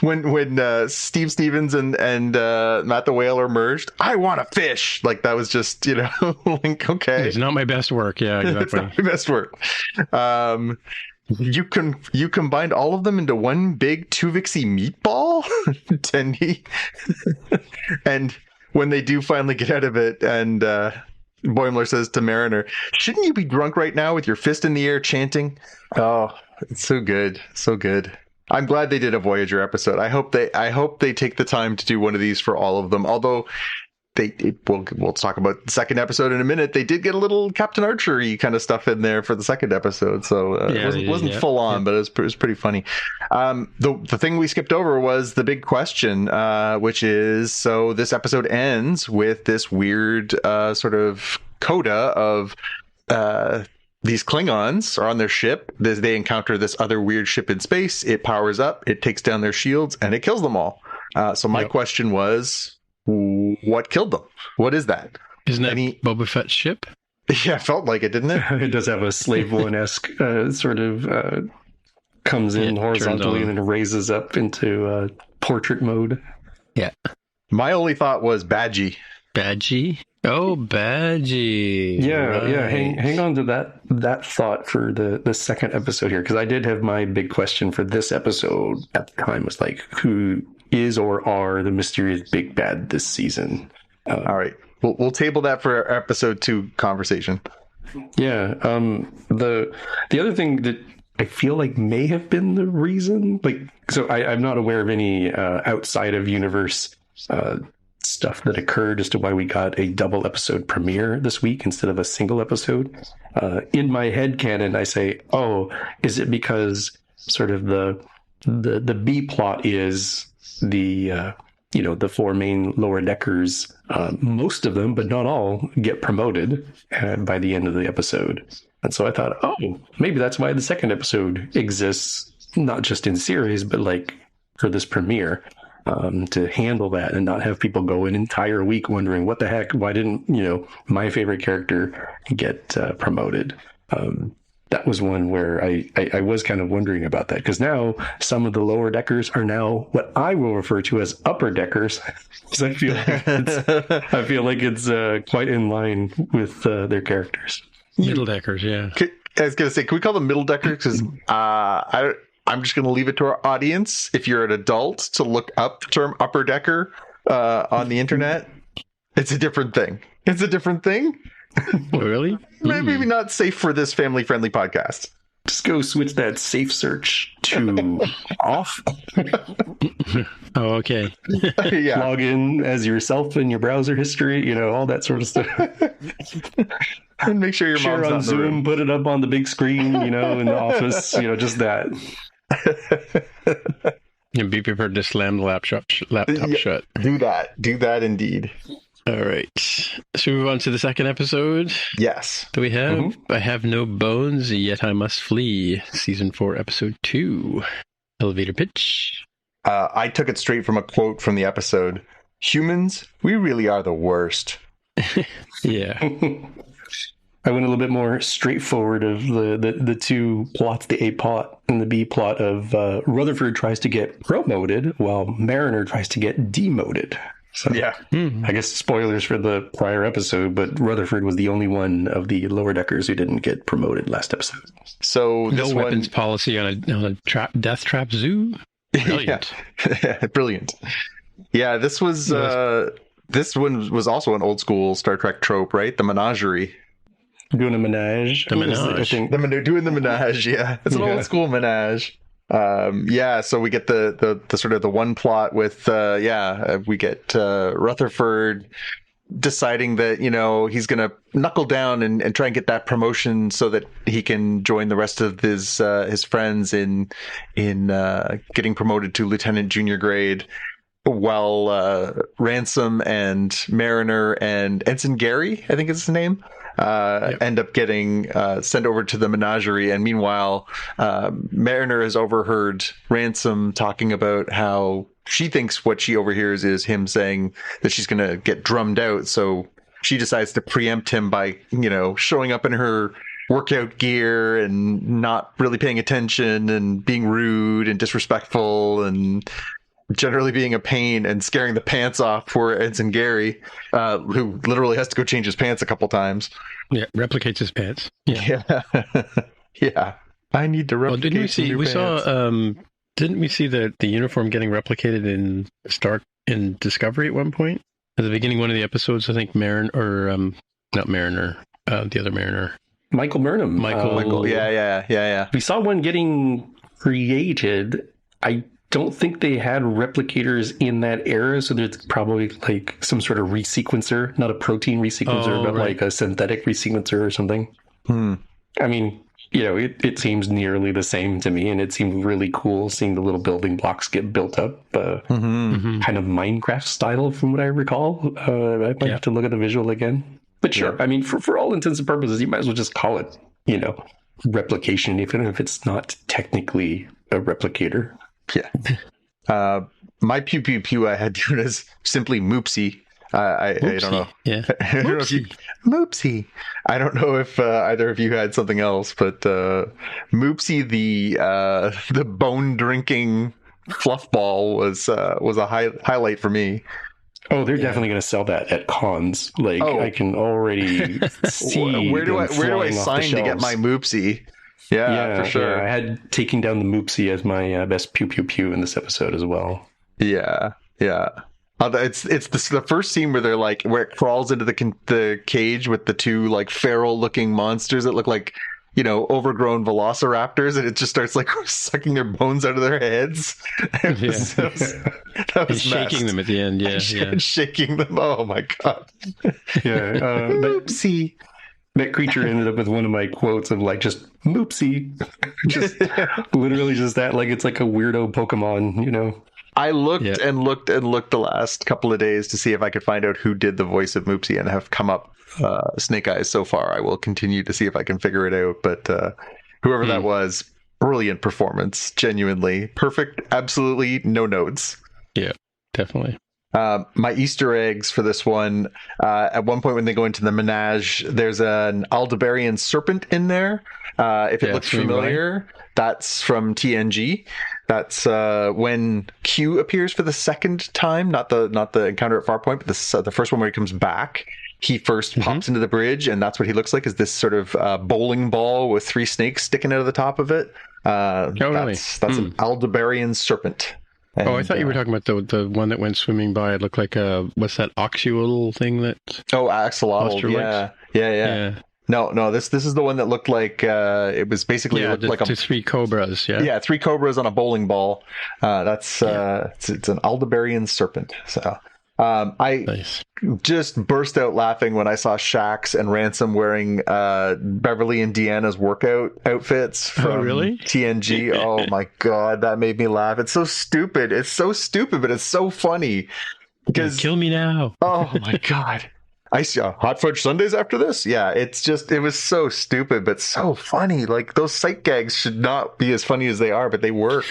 When Steve Stevens and Matt the Whale are merged, "I want to fish." Like, that was just, like, okay. It's not my best work. Yeah, exactly. It's not my best work. You combined all of them into one big Twovixy meatball, Tendi. And when they do finally get out of it, and Boimler says to Mariner, "Shouldn't you be drunk right now with your fist in the air chanting?" Oh, it's so good. So good. I'm glad they did a Voyager episode. I hope they take the time to do one of these for all of them. Although we'll talk about the second episode in a minute. They did get a little Captain Archery kind of stuff in there for the second episode, so it wasn't full on, but it was pretty funny. The thing we skipped over was the big question, which is, so this episode ends with this weird sort of coda of these Klingons are on their ship. They encounter this other weird ship in space. It powers up, it takes down their shields, and it kills them all. So my question was, what killed them? What is that? Isn't that Boba Fett's ship? Yeah, it felt like it, didn't it? It does have a slave one-esque sort of comes in horizontally and then raises up into portrait mode. Yeah. My only thought was Badgie. Badgie? Oh, Badgie. Yeah, right. Yeah. Hang on to that thought for the second episode here, because I did have my big question for this episode at the time was like, who is or are the mysterious big bad this season? All right, we'll table that for our episode 2 conversation. Yeah. The other thing that I feel like may have been the reason, like, so I'm not aware of any outside of universe stuff that occurred as to why we got a double episode premiere this week instead of a single episode. In my head canon, I say, oh, is it because sort of the B plot is the the 4 main lower deckers, most of them, but not all, get promoted by the end of the episode. And so I thought, oh, maybe that's why the second episode exists, not just in series, but like for this premiere, to handle that and not have people go an entire week wondering what the heck, why didn't, my favorite character get promoted? that was one where I was kind of wondering about that, because now some of the lower deckers are now what I will refer to as upper deckers, because I feel like it's quite in line with their characters. Middle deckers, yeah. I was going to say, can we call them middle deckers? Because I'm just going to leave it to our audience, if you're an adult, to look up the term upper decker on the internet. It's a different thing. It's a different thing. Really? Maybe not safe for this family-friendly podcast. Just go switch that safe search to off. Oh, okay. Yeah. Log in as yourself in your browser history, all that sort of stuff. And make sure your Share mom's on not in the Zoom, room. put it up on the big screen, in the office, just that. And be prepared to slam the laptop shut. Do that indeed. All right. Should we move on to the second episode Yes. that we have? I have no bones, yet I must flee. Season 4, Episode 2. Elevator pitch. I took it straight from a quote from the episode. Humans, we really are the worst. Yeah. I went a little bit more straightforward of the two plots, the A plot and the B plot of Rutherford tries to get promoted while Mariner tries to get demoted. So, Yeah. I guess spoilers for the prior episode, but Rutherford was the only one of the lower deckers who didn't get promoted last episode. So No this weapons policy on a death trap zoo? Brilliant. Yeah. Brilliant. Yeah, this was this one was also an old school Star Trek trope, right? The menagerie. Doing a menage. The menage. I think. Doing the menage, yeah. It's an old school menage. So we get the sort of the one plot with we get Rutherford deciding that he's gonna knuckle down and try and get that promotion so that he can join the rest of his friends in getting promoted to lieutenant junior grade, while Ransom and Mariner and Ensign Gary, I think is his name, end up getting sent over to the menagerie. And meanwhile, Mariner has overheard Ransom talking about how she thinks what she overhears is him saying that she's going to get drummed out. So she decides to preempt him by, showing up in her workout gear and not really paying attention and being rude and disrespectful and generally being a pain and scaring the pants off for Ensign Gary, who literally has to go change his pants a couple times. Yeah, replicates his pants. Yeah. Yeah. I need to replicate Didn't we see the uniform getting replicated in Discovery at one point? At the beginning of one of the episodes, I think Mariner, or not Mariner, the other Mariner. Michael Burnham. Michael. Yeah. We saw one getting created. I don't think they had replicators in that era, so there's probably like some sort of resequencer, not a protein resequencer, but like a synthetic resequencer or something. I mean, it seems nearly the same to me, and it seemed really cool seeing the little building blocks get built up, kind of Minecraft style from what I recall. I might have to look at the visual again. But sure, I mean, for all intents and purposes, you might as well just call it, replication, even if it's not technically a replicator. Yeah. My pew pew pew I had to as simply Moopsie. I don't know. Yeah. I don't know if Moopsie. I don't know if either of you had something else, but Moopsie, the bone drinking fluff ball was a highlight for me. Oh, they're definitely going to sell that at cons. I can already see. Where do I sign to get my Moopsie? Yeah, for sure. Yeah, I had taking down the Moopsie as my best pew pew pew in this episode as well. Yeah. It's the first scene where where it crawls into the cage with the two feral looking monsters that look like overgrown velociraptors, and it just starts sucking their bones out of their heads. That was shaking them at the end. Yeah, shaking them. Oh my god. Yeah. Moopsie. That creature ended up with one of my quotes of just Moopsie. Just literally just that, it's like a weirdo Pokemon, I looked and looked and looked the last couple of days to see if I could find out who did the voice of Moopsie, and have come up Snake Eyes so far. I will continue to see if I can figure it out, but whoever that was, brilliant performance, genuinely perfect, absolutely no notes. Yeah, definitely. My Easter eggs for this one, at one point when they go into the menage, there's an Aldebaran serpent in there. If it looks familiar, that's from TNG. That's when Q appears for the second time, not the encounter at Farpoint, but the first one where he comes back. He first pops into the bridge, and that's what he looks like, is this sort of bowling ball with 3 snakes sticking out of the top of it. Really? That's an Aldebaran serpent. And, I thought you were talking about the one that went swimming by. It looked like what's that axolotl thing that? Oh, axolotl. Yeah. No. This is the one that looked like it was basically looked like 3 cobras. Yeah, 3 cobras on a bowling ball. It's an Aldebaran serpent. So I just burst out laughing when I saw Shax and Ransom wearing Beverly and Deanna's workout outfits from TNG. Oh my god, that made me laugh. It's so stupid. It's so stupid, but it's so funny. Because kill me now. Oh my god. I see hot fudge sundaes after this. Yeah, it was so stupid, but so funny. Like, those sight gags should not be as funny as they are, but they work.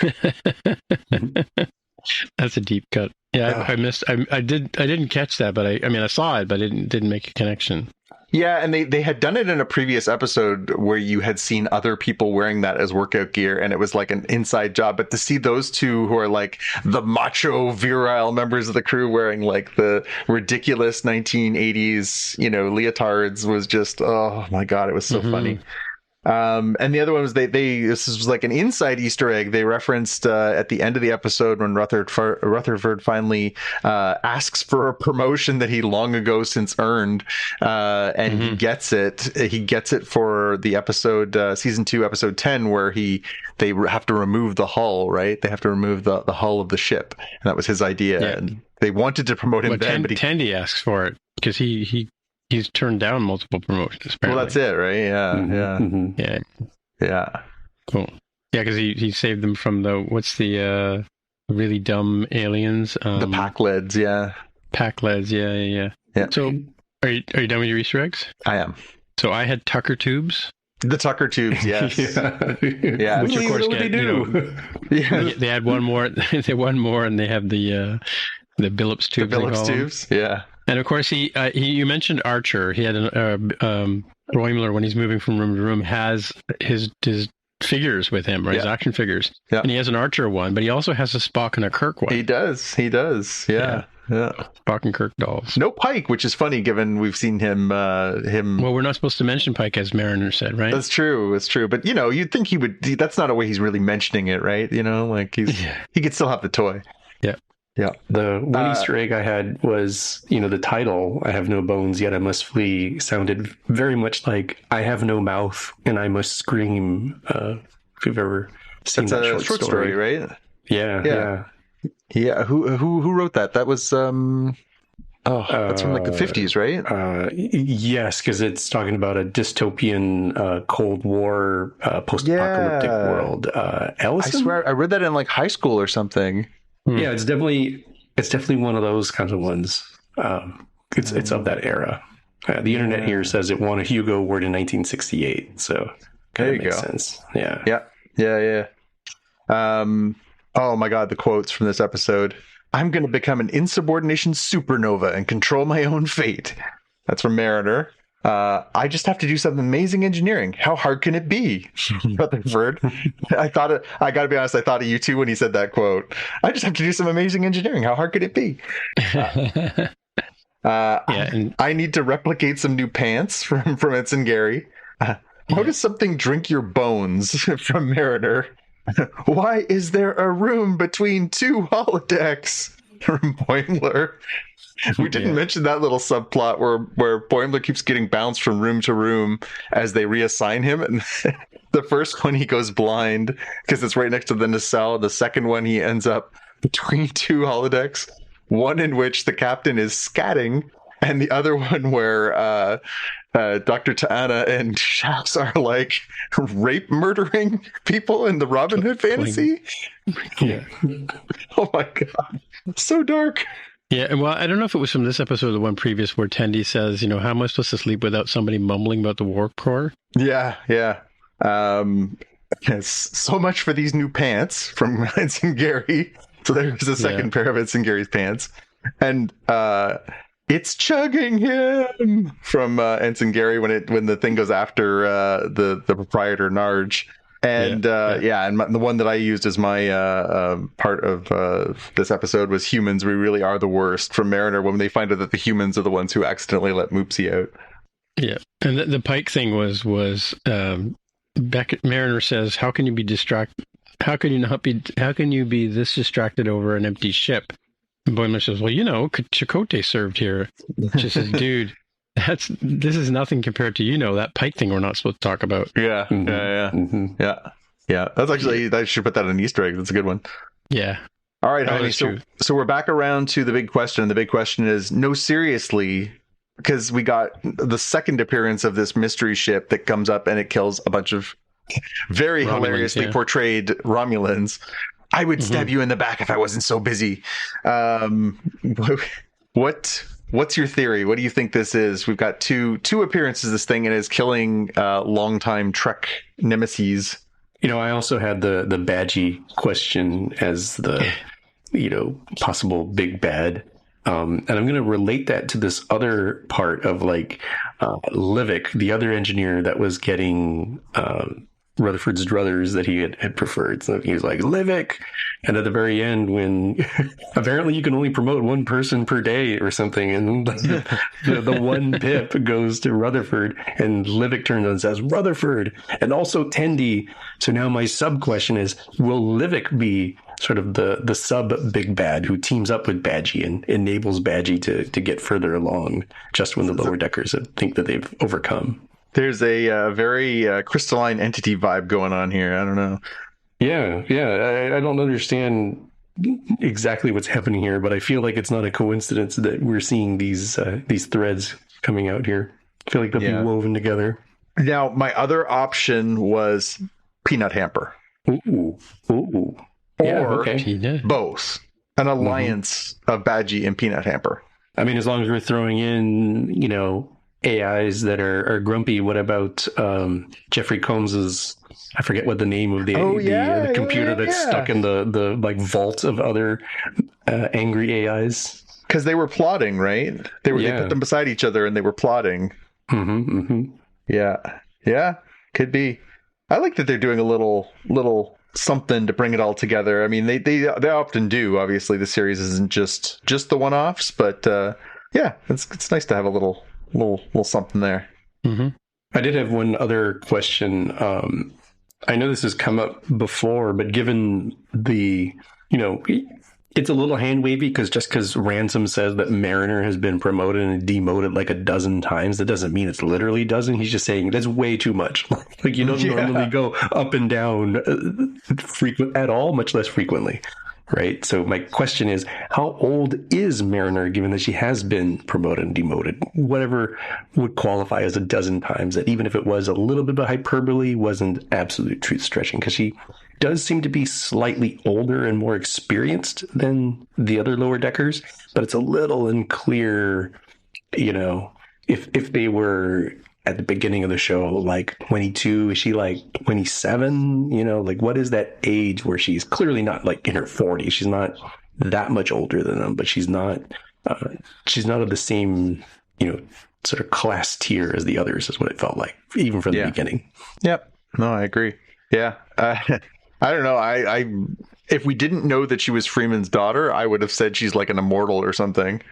That's a deep cut. Yeah, I missed. I didn't catch that, but I saw it, but I didn't make a connection. Yeah, and they had done it in a previous episode where you had seen other people wearing that as workout gear, and it was like an inside job. But to see those two who are like the macho, virile members of the crew wearing like the ridiculous 1980s, leotards was just, oh my god, it was so funny. And the other one was this was like an inside Easter egg. They referenced at the end of the episode when Rutherford finally asks for a promotion that he long ago since earned, and he gets it. He gets it for the episode, season 2, episode 10, where they have to remove the hull. Right? They have to remove the hull of the ship, and that was his idea. Yeah. And they wanted to promote him then, but Tandy asks for it because he's turned down multiple promotions. Apparently. Well, that's it, right? Yeah. Yeah. Cool. Yeah, because he saved them from the really dumb aliens. The Pac-Leds, yeah. Pac-Leds, yeah. So, are you done with your Easter eggs? I am. So I had Tucker tubes. The Tucker tubes, yes. Yeah. Which of course they had one more. They one more, and they have the Billups tubes. The Billups tubes, yeah. And of course, you mentioned Archer. He had Roimler, when he's moving from room to room, has his figures with him, right? His action figures. Yeah. And he has an Archer one, but he also has a Spock and a Kirk one. He does. Yeah. Spock and Kirk dolls. No Pike, which is funny given we've seen him. Well, we're not supposed to mention Pike, as Mariner said, right? That's true. But you'd think he would. That's not a way he's really mentioning it, right? Like he could still have the toy. Yeah. The one Easter egg I had was, the title, I have no bones, yet I must flee, sounded very much like I have no mouth and I must scream. If you've ever seen that short story, right? Yeah. Who wrote that? That was, that's from like the 50s, right? Yes, because it's talking about a dystopian Cold War post-apocalyptic world. Ellison? I swear, I read that in like high school or something. Yeah, it's definitely one of those kinds of ones. It's of that era. The internet here says it won a Hugo Award in 1968, so there you makes go. Sense. Yeah. Oh my god, the quotes from this episode. I'm going to become an insubordination supernova and control my own fate. That's from Mariner. I just have to do some amazing engineering. How hard can it be? Rutherford. I gotta be honest, I thought of you too when he said that quote. I just have to do some amazing engineering. How hard could it be? I need to replicate some new pants from Ensign Gary. How does something drink your bones? From Mariner. Why is there a room between 2 holodecks? From Boimler. We didn't mention that little subplot where Boimler keeps getting bounced from room to room as they reassign him. And the first one, he goes blind because it's right next to the nacelle. The second one, he ends up between 2 holodecks, one in which the captain is scatting, and the other one where Dr. T'Ana and Shax are like rape murdering people in the Robin Hood fantasy. Yeah. Oh my god. So dark. Yeah, well, I don't know if it was from this episode or the one previous where Tendi says, how am I supposed to sleep without somebody mumbling about the warp core? Yeah. Yes, so much for these new pants from Ensign Gary. So there's a second pair of Ensign Gary's pants. And it's chugging him from Ensign Gary when the thing goes after the proprietor Narge. And the one that I used as my part of this episode was humans. We really are the worst from Mariner when they find out that the humans are the ones who accidentally let Moopsy out. Yeah, and the Pike thing was Mariner says, "How can you be distracted? How can you be this distracted over an empty ship?" And Boimler says, "Well, Chakotay served here." She says, "Dude, this is nothing compared to that Pike thing we're not supposed to talk about." Yeah, yeah. That's actually I should put that in an Easter egg. That's a good one. Yeah. All right, honey. So we're back around to the big question. The big question is, no, seriously. Because we got the second appearance of this mystery ship that comes up and it kills a bunch of very hilariously portrayed Romulans. I would stab you in the back if I wasn't so busy. What's your theory? What do you think this is? We've got two appearances of this thing, and is killing longtime Trek nemesis. I also had the Badgie question as the possible big bad. And I'm going to relate that to this other part of Livik, the other engineer that was getting Rutherford's druthers that he had preferred. So he was like, Livik. And at the very end, when apparently you can only promote one person per day or something, and the one pip goes to Rutherford, and Livik turns and says, Rutherford, and also Tendi. So now my sub question is, will Livik be sort of the sub big bad who teams up with Badgie and enables Badgie to get further along just when the lower deckers think that they've overcome? There's a very crystalline entity vibe going on here. I don't know. Yeah. I don't understand exactly what's happening here, but I feel like it's not a coincidence that we're seeing these threads coming out here. I feel like they'll be woven together. Now, my other option was Peanut Hamper. Ooh. Or both. An alliance of Badgie and Peanut Hamper. I mean, as long as we're throwing in, AIs that are grumpy, what about Jeffrey Combs's, I forget what the name of the computer that's stuck in the vault of other angry AIs? Because they were plotting, right? They put them beside each other and they were plotting. Yeah, could be. I like that they're doing a little something to bring it all together. I mean, they often do. Obviously, the series isn't just the one-offs, but it's nice to have a little something there. I did have one other question. I know this has come up before, but given the it's a little hand wavy because Ransom says that Mariner has been promoted and demoted like a dozen times. That doesn't mean it's literally a dozen. He's just saying that's way too much. Like you don't normally go up and down frequent at all, much less frequently. Right. So my question is, how old is Mariner, given that she has been promoted and demoted? Whatever would qualify as a dozen times, that even if it was a little bit of hyperbole, wasn't absolute truth stretching, because she does seem to be slightly older and more experienced than the other lower deckers, but it's a little unclear, if they were at the beginning of the show, like 22, is she like 27? What is that age where she's clearly not like in her 40s? She's not that much older than them, but she's not of the same, sort of class tier as the others, is what it felt like, even from the beginning. Yep. No, I agree. Yeah. I don't know. I if we didn't know that she was Freeman's daughter, I would have said she's like an immortal or something.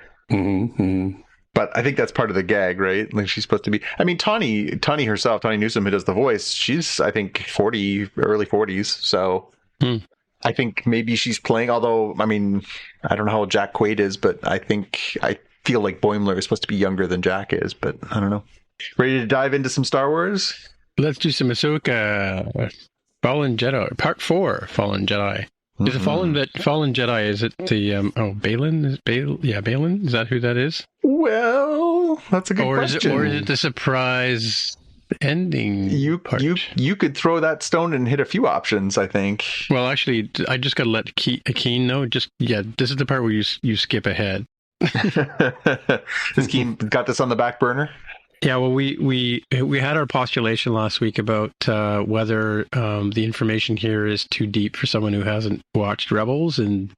But I think that's part of the gag, right? Like she's supposed to be. I mean, Tawny herself, Tawny Newsome, who does the voice, she's I think 40, early 40s. So I think maybe she's playing. Although I mean, I don't know how old Jack Quaid is, but I feel like Boimler is supposed to be younger than Jack is. But I don't know. Ready to dive into some Star Wars? Let's do some Ahsoka Fallen Jedi, Part 4 Fallen Jedi. Is it Fallen Jedi? Is it the Balin? Balin? Is that who that is? Well, that's a good question. Or is it the surprise ending? You could throw that stone and hit a few options, I think. Well, actually, I just got to let Akeen know. This is the part where you skip ahead. Has Keen got this on the back burner? Yeah, well, we had our postulation last week about whether the information here is too deep for someone who hasn't watched Rebels, and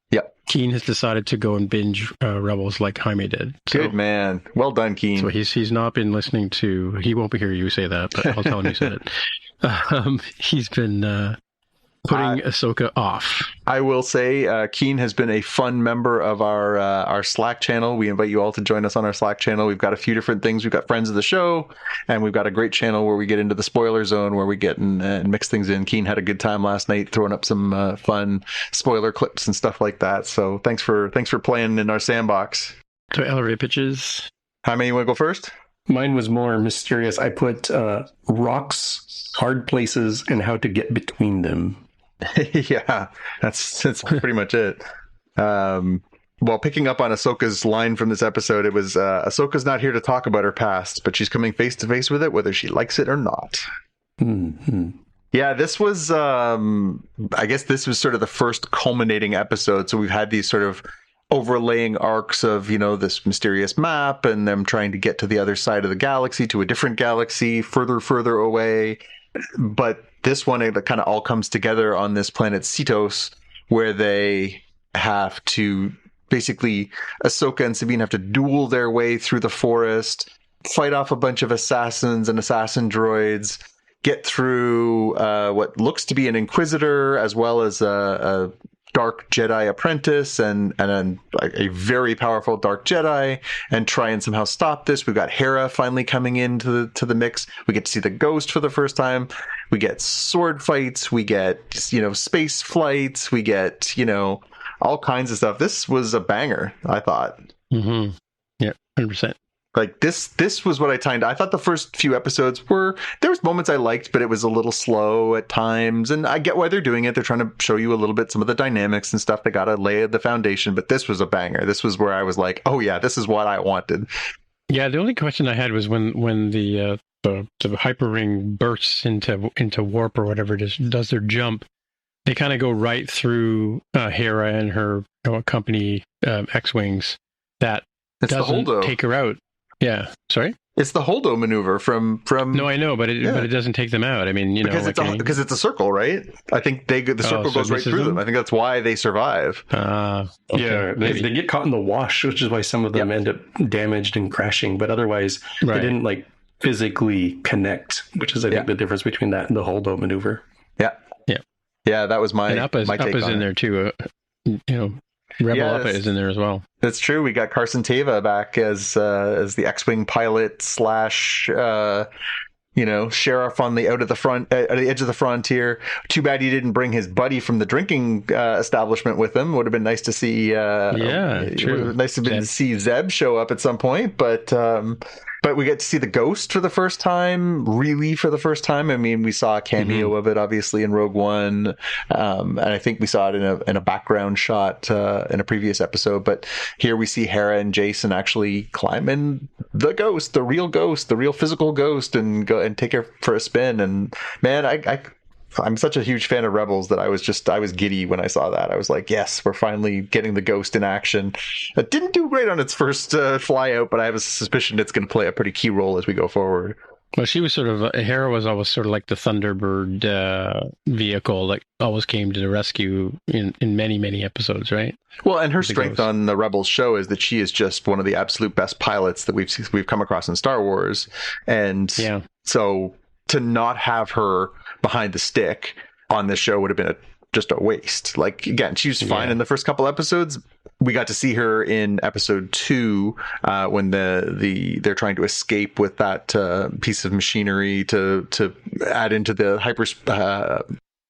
Keen has decided to go and binge Rebels like Jaime did. So, good man, well done, Keen. So he's not been listening to. He won't be hearing you say that, but I'll tell him you said it. He's been putting Ahsoka off. I will say, Keen has been a fun member of our Slack channel. We invite you all to join us on our Slack channel. We've got a few different things. We've got friends of the show, and we've got a great channel where we get into the spoiler zone, where we get and mix things in. Keen had a good time last night throwing up some fun spoiler clips and stuff like that. So thanks for playing in our sandbox. So elevator pitches. How many you want to go first? Mine was more mysterious. I put rocks, hard places, and how to get between them. Yeah, that's pretty much it. Well, picking up on Ahsoka's line from this episode, it was Ahsoka's not here to talk about her past, but she's coming face to face with it, whether she likes it or not. Mm-hmm. Yeah, this was, I guess this was sort of the first culminating episode. So we've had these sort of overlaying arcs of, this mysterious map and them trying to get to the other side of the galaxy, to a different galaxy, further away. But this one, it kind of all comes together on this planet Cetos, where they have to basically, Ahsoka and Sabine have to duel their way through the forest, fight off a bunch of assassins and assassin droids, get through what looks to be an Inquisitor, as well as a Dark Jedi apprentice and a very powerful Dark Jedi, and try and somehow stop this. We've got Hera finally coming into the mix. We get to see the Ghost for the first time. We get sword fights. We get, space flights. We get, all kinds of stuff. This was a banger, I thought. Mm-hmm. Yeah, 100%. Like this was what I timed. I thought the first few episodes there was moments I liked, but it was a little slow at times. And I get why they're doing it. They're trying to show you a little bit some of the dynamics and stuff. They got to lay the foundation, but this was a banger. This was where I was like, oh yeah, this is what I wanted. Yeah. The only question I had was when the hyper ring bursts into warp or whatever it is, does their jump, they kind of go right through Hera and her company X-Wings. That doesn't take her out. Yeah, sorry. It's the Holdo maneuver from. No, I know, but it doesn't take them out. I mean, because it's a circle, right? I think the circle goes right through them. I think that's why they survive. Okay. Yeah, they get caught in the wash, which is why some of them end up damaged and crashing. But otherwise, they didn't physically connect, which is I think the difference between that and the Holdo maneuver. Yeah. That was my take on it. In there too. Rebel Uppa is in there as well. That's true. We got Carson Teva back as the X-Wing pilot / sheriff on the edge of the frontier. Too bad he didn't bring his buddy from the drinking establishment with him. Would have been nice to see. True. Nice to see Zeb show up at some point, but we get to see the Ghost for the first time. Really, for the first time. I mean, we saw a cameo of it, obviously, in Rogue One, and I think we saw it in a background shot in a previous episode. But here we see Hera and Jason actually climb in the Ghost, the real physical Ghost, and go and take her for a spin. And man, I'm such a huge fan of Rebels that I was giddy when I saw that. I was like, yes, we're finally getting the Ghost in action. It didn't do great on its first fly out, but I have a suspicion it's going to play a pretty key role as we go forward. Well, she was Hera was always sort of like the Thunderbird vehicle that always came to the rescue in many, many episodes, right? Well, and her strength on the Rebels show is that she is just one of the absolute best pilots that we've come across in Star Wars. And so to not have her behind the stick on this show would have been just a waste. Like, again, she was fine in the first couple episodes. We got to see her in episode 2 when they're trying to escape with that piece of machinery to add into the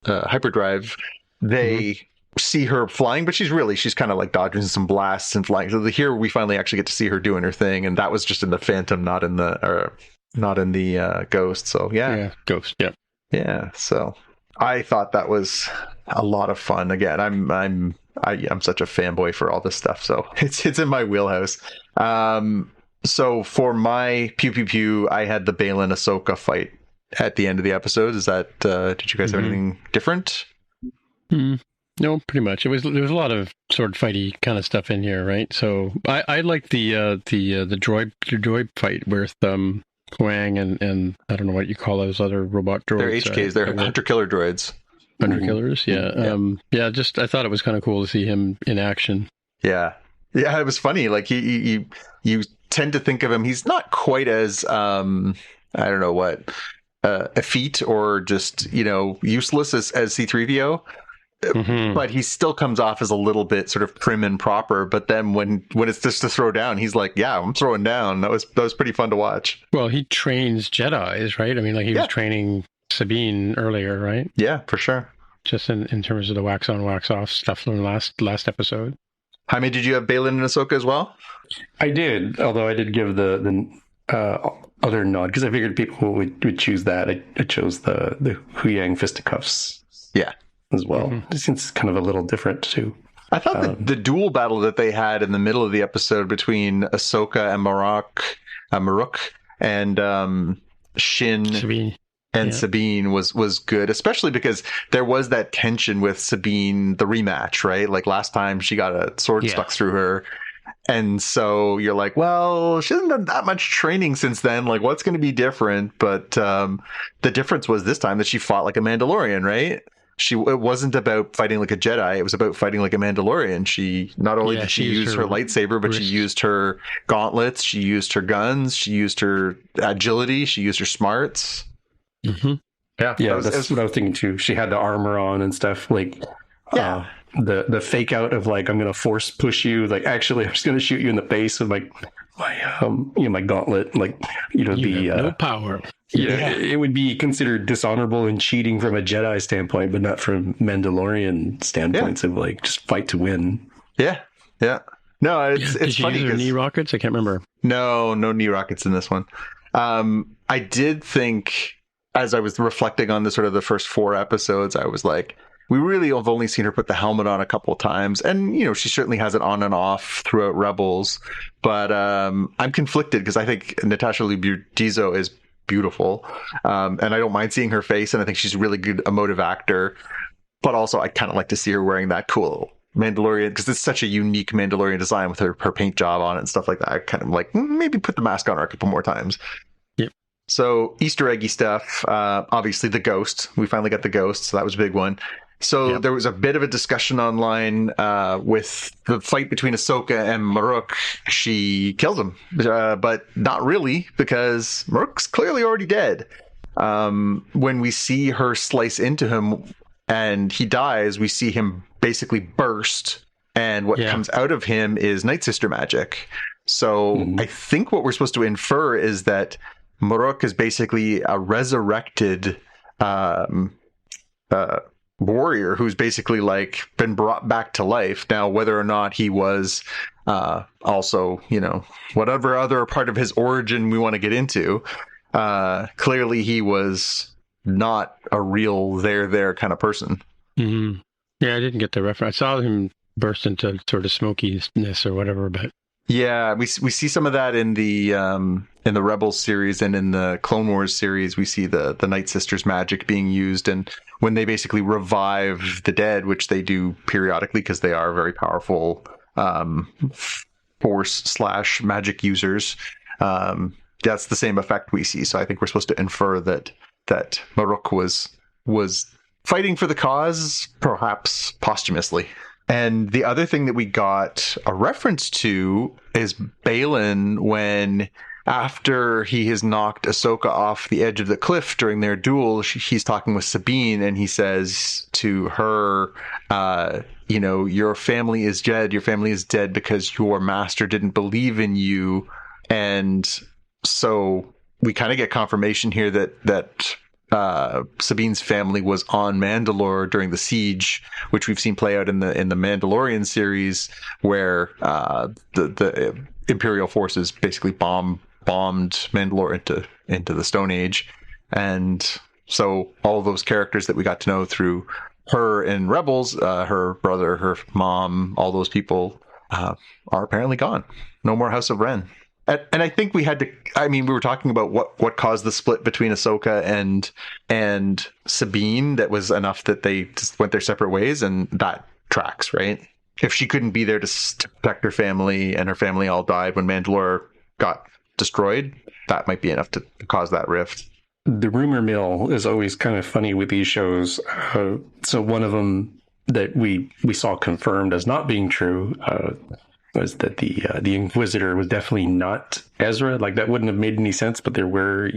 hyperdrive. They see her flying, but she's kind of like dodging some blasts and flying. So here we finally actually get to see her doing her thing, and that was just in the Phantom, not in the Ghost. So Ghost. Yeah, so I thought that was a lot of fun. Again, I'm such a fanboy for all this stuff, so it's in my wheelhouse. So for my pew pew pew, I had the Baylan Ahsoka fight at the end of the episode. Is that did you guys have anything different? No, pretty much. There was a lot of sword fighty kind of stuff in here, right? So I like the droid fight with Wang and I don't know what you call those other robot droids. They're HKs. They're hunter-killer droids. Hunter killers, yeah. Just I thought it was kind of cool to see him in action. Yeah, it was funny. Like you tend to think of him. He's not quite as I don't know what effete or just useless as C3PO. But he still comes off as a little bit sort of prim and proper. But then when it's just to throw down, he's like, "Yeah, I'm throwing down." That was pretty fun to watch. Well, he trains Jedis, right? I mean, like he was training Sabine earlier, right? Yeah, for sure. Just in terms of the wax on, wax off stuff from last episode. Jaime, did you have Baylan and Ahsoka as well? I did, although I did give the other nod because I figured people would choose that. I chose the Huyang fisticuffs. Yeah. As well. It seems kind of a little different too. I thought that the duel battle that they had in the middle of the episode between Ahsoka and Maruk and Shin Sabine was good, especially because there was that tension with Sabine, the rematch, right? Like last time she got a sword stuck through her. And so you're like, well, she hasn't done that much training since then. Like, what's going to be different? But the difference was this time that she fought like a Mandalorian, right? It wasn't about fighting like a Jedi. It was about fighting like a Mandalorian. She not only did she use her lightsaber, but she used her gauntlets. She used her guns. She used her agility. She used her smarts. Mm-hmm. Yeah, that's what I was thinking too. She had the armor on and stuff. Like, the fake out of like, I'm going to force push you. Like, actually, I'm just going to shoot you in the face with my gauntlet. Like, no power. It would be considered dishonorable and cheating from a Jedi standpoint, but not from Mandalorian standpoints of like just fight to win. Yeah. No, it's funny. Did you use knee rockets? I can't remember. No knee rockets in this one. I did think, as I was reflecting on the sort of the first 4 episodes, I was like, we really have only seen her put the helmet on a couple of times, and she certainly has it on and off throughout Rebels. But I'm conflicted because I think Natasha Liu-Bordizzo is beautiful, and I don't mind seeing her face, and I think she's a really good emotive actor. But also, I kind of like to see her wearing that cool Mandalorian, because it's such a unique Mandalorian design with her paint job on it and stuff like that. I kind of like maybe put the mask on her a couple more times. Yep. So Easter eggy stuff. Obviously, the ghost. We finally got the ghost, so that was a big one. So there was a bit of a discussion online with the fight between Ahsoka and Maruk. She kills him, but not really, because Maruk's clearly already dead. When we see her slice into him and he dies, we see him basically burst, and what comes out of him is Night Sister magic. So I think what we're supposed to infer is that Maruk is basically a resurrected warrior who's basically like been brought back to life. Now, whether or not he was also, whatever other part of his origin we want to get into, clearly he was not a real there kind of person. Mm-hmm. Yeah, I didn't get the reference. I saw him burst into sort of smokiness or whatever, but yeah, we see some of that in the Rebels series, and in the Clone Wars series we see the Night Sisters magic being used, and when they basically revive the dead, which they do periodically because they are very powerful force/magic users, that's the same effect we see. So I think we're supposed to infer that Maruk was fighting for the cause, perhaps posthumously. And the other thing that we got a reference to is Baylan, when after he has knocked Ahsoka off the edge of the cliff during their duel, he's talking with Sabine, and he says to her, your family is dead. Your family is dead because your master didn't believe in you. And so we kind of get confirmation here that Sabine's family was on Mandalore during the siege, which we've seen play out in the Mandalorian series, where the Imperial forces basically bombed Mandalore into the Stone Age. And so all those characters that we got to know through her in Rebels, her brother, her mom, all those people are apparently gone. No more House of Ren. And I think we were talking about what caused the split between Ahsoka and Sabine that was enough that they just went their separate ways, and that tracks, right? If she couldn't be there to protect her family, and her family all died when Mandalore got destroyed, that might be enough to cause that rift. The rumor mill is always kind of funny with these shows. So one of them that we saw confirmed as not being true was that the Inquisitor was definitely not Ezra. Like, that wouldn't have made any sense, but there were,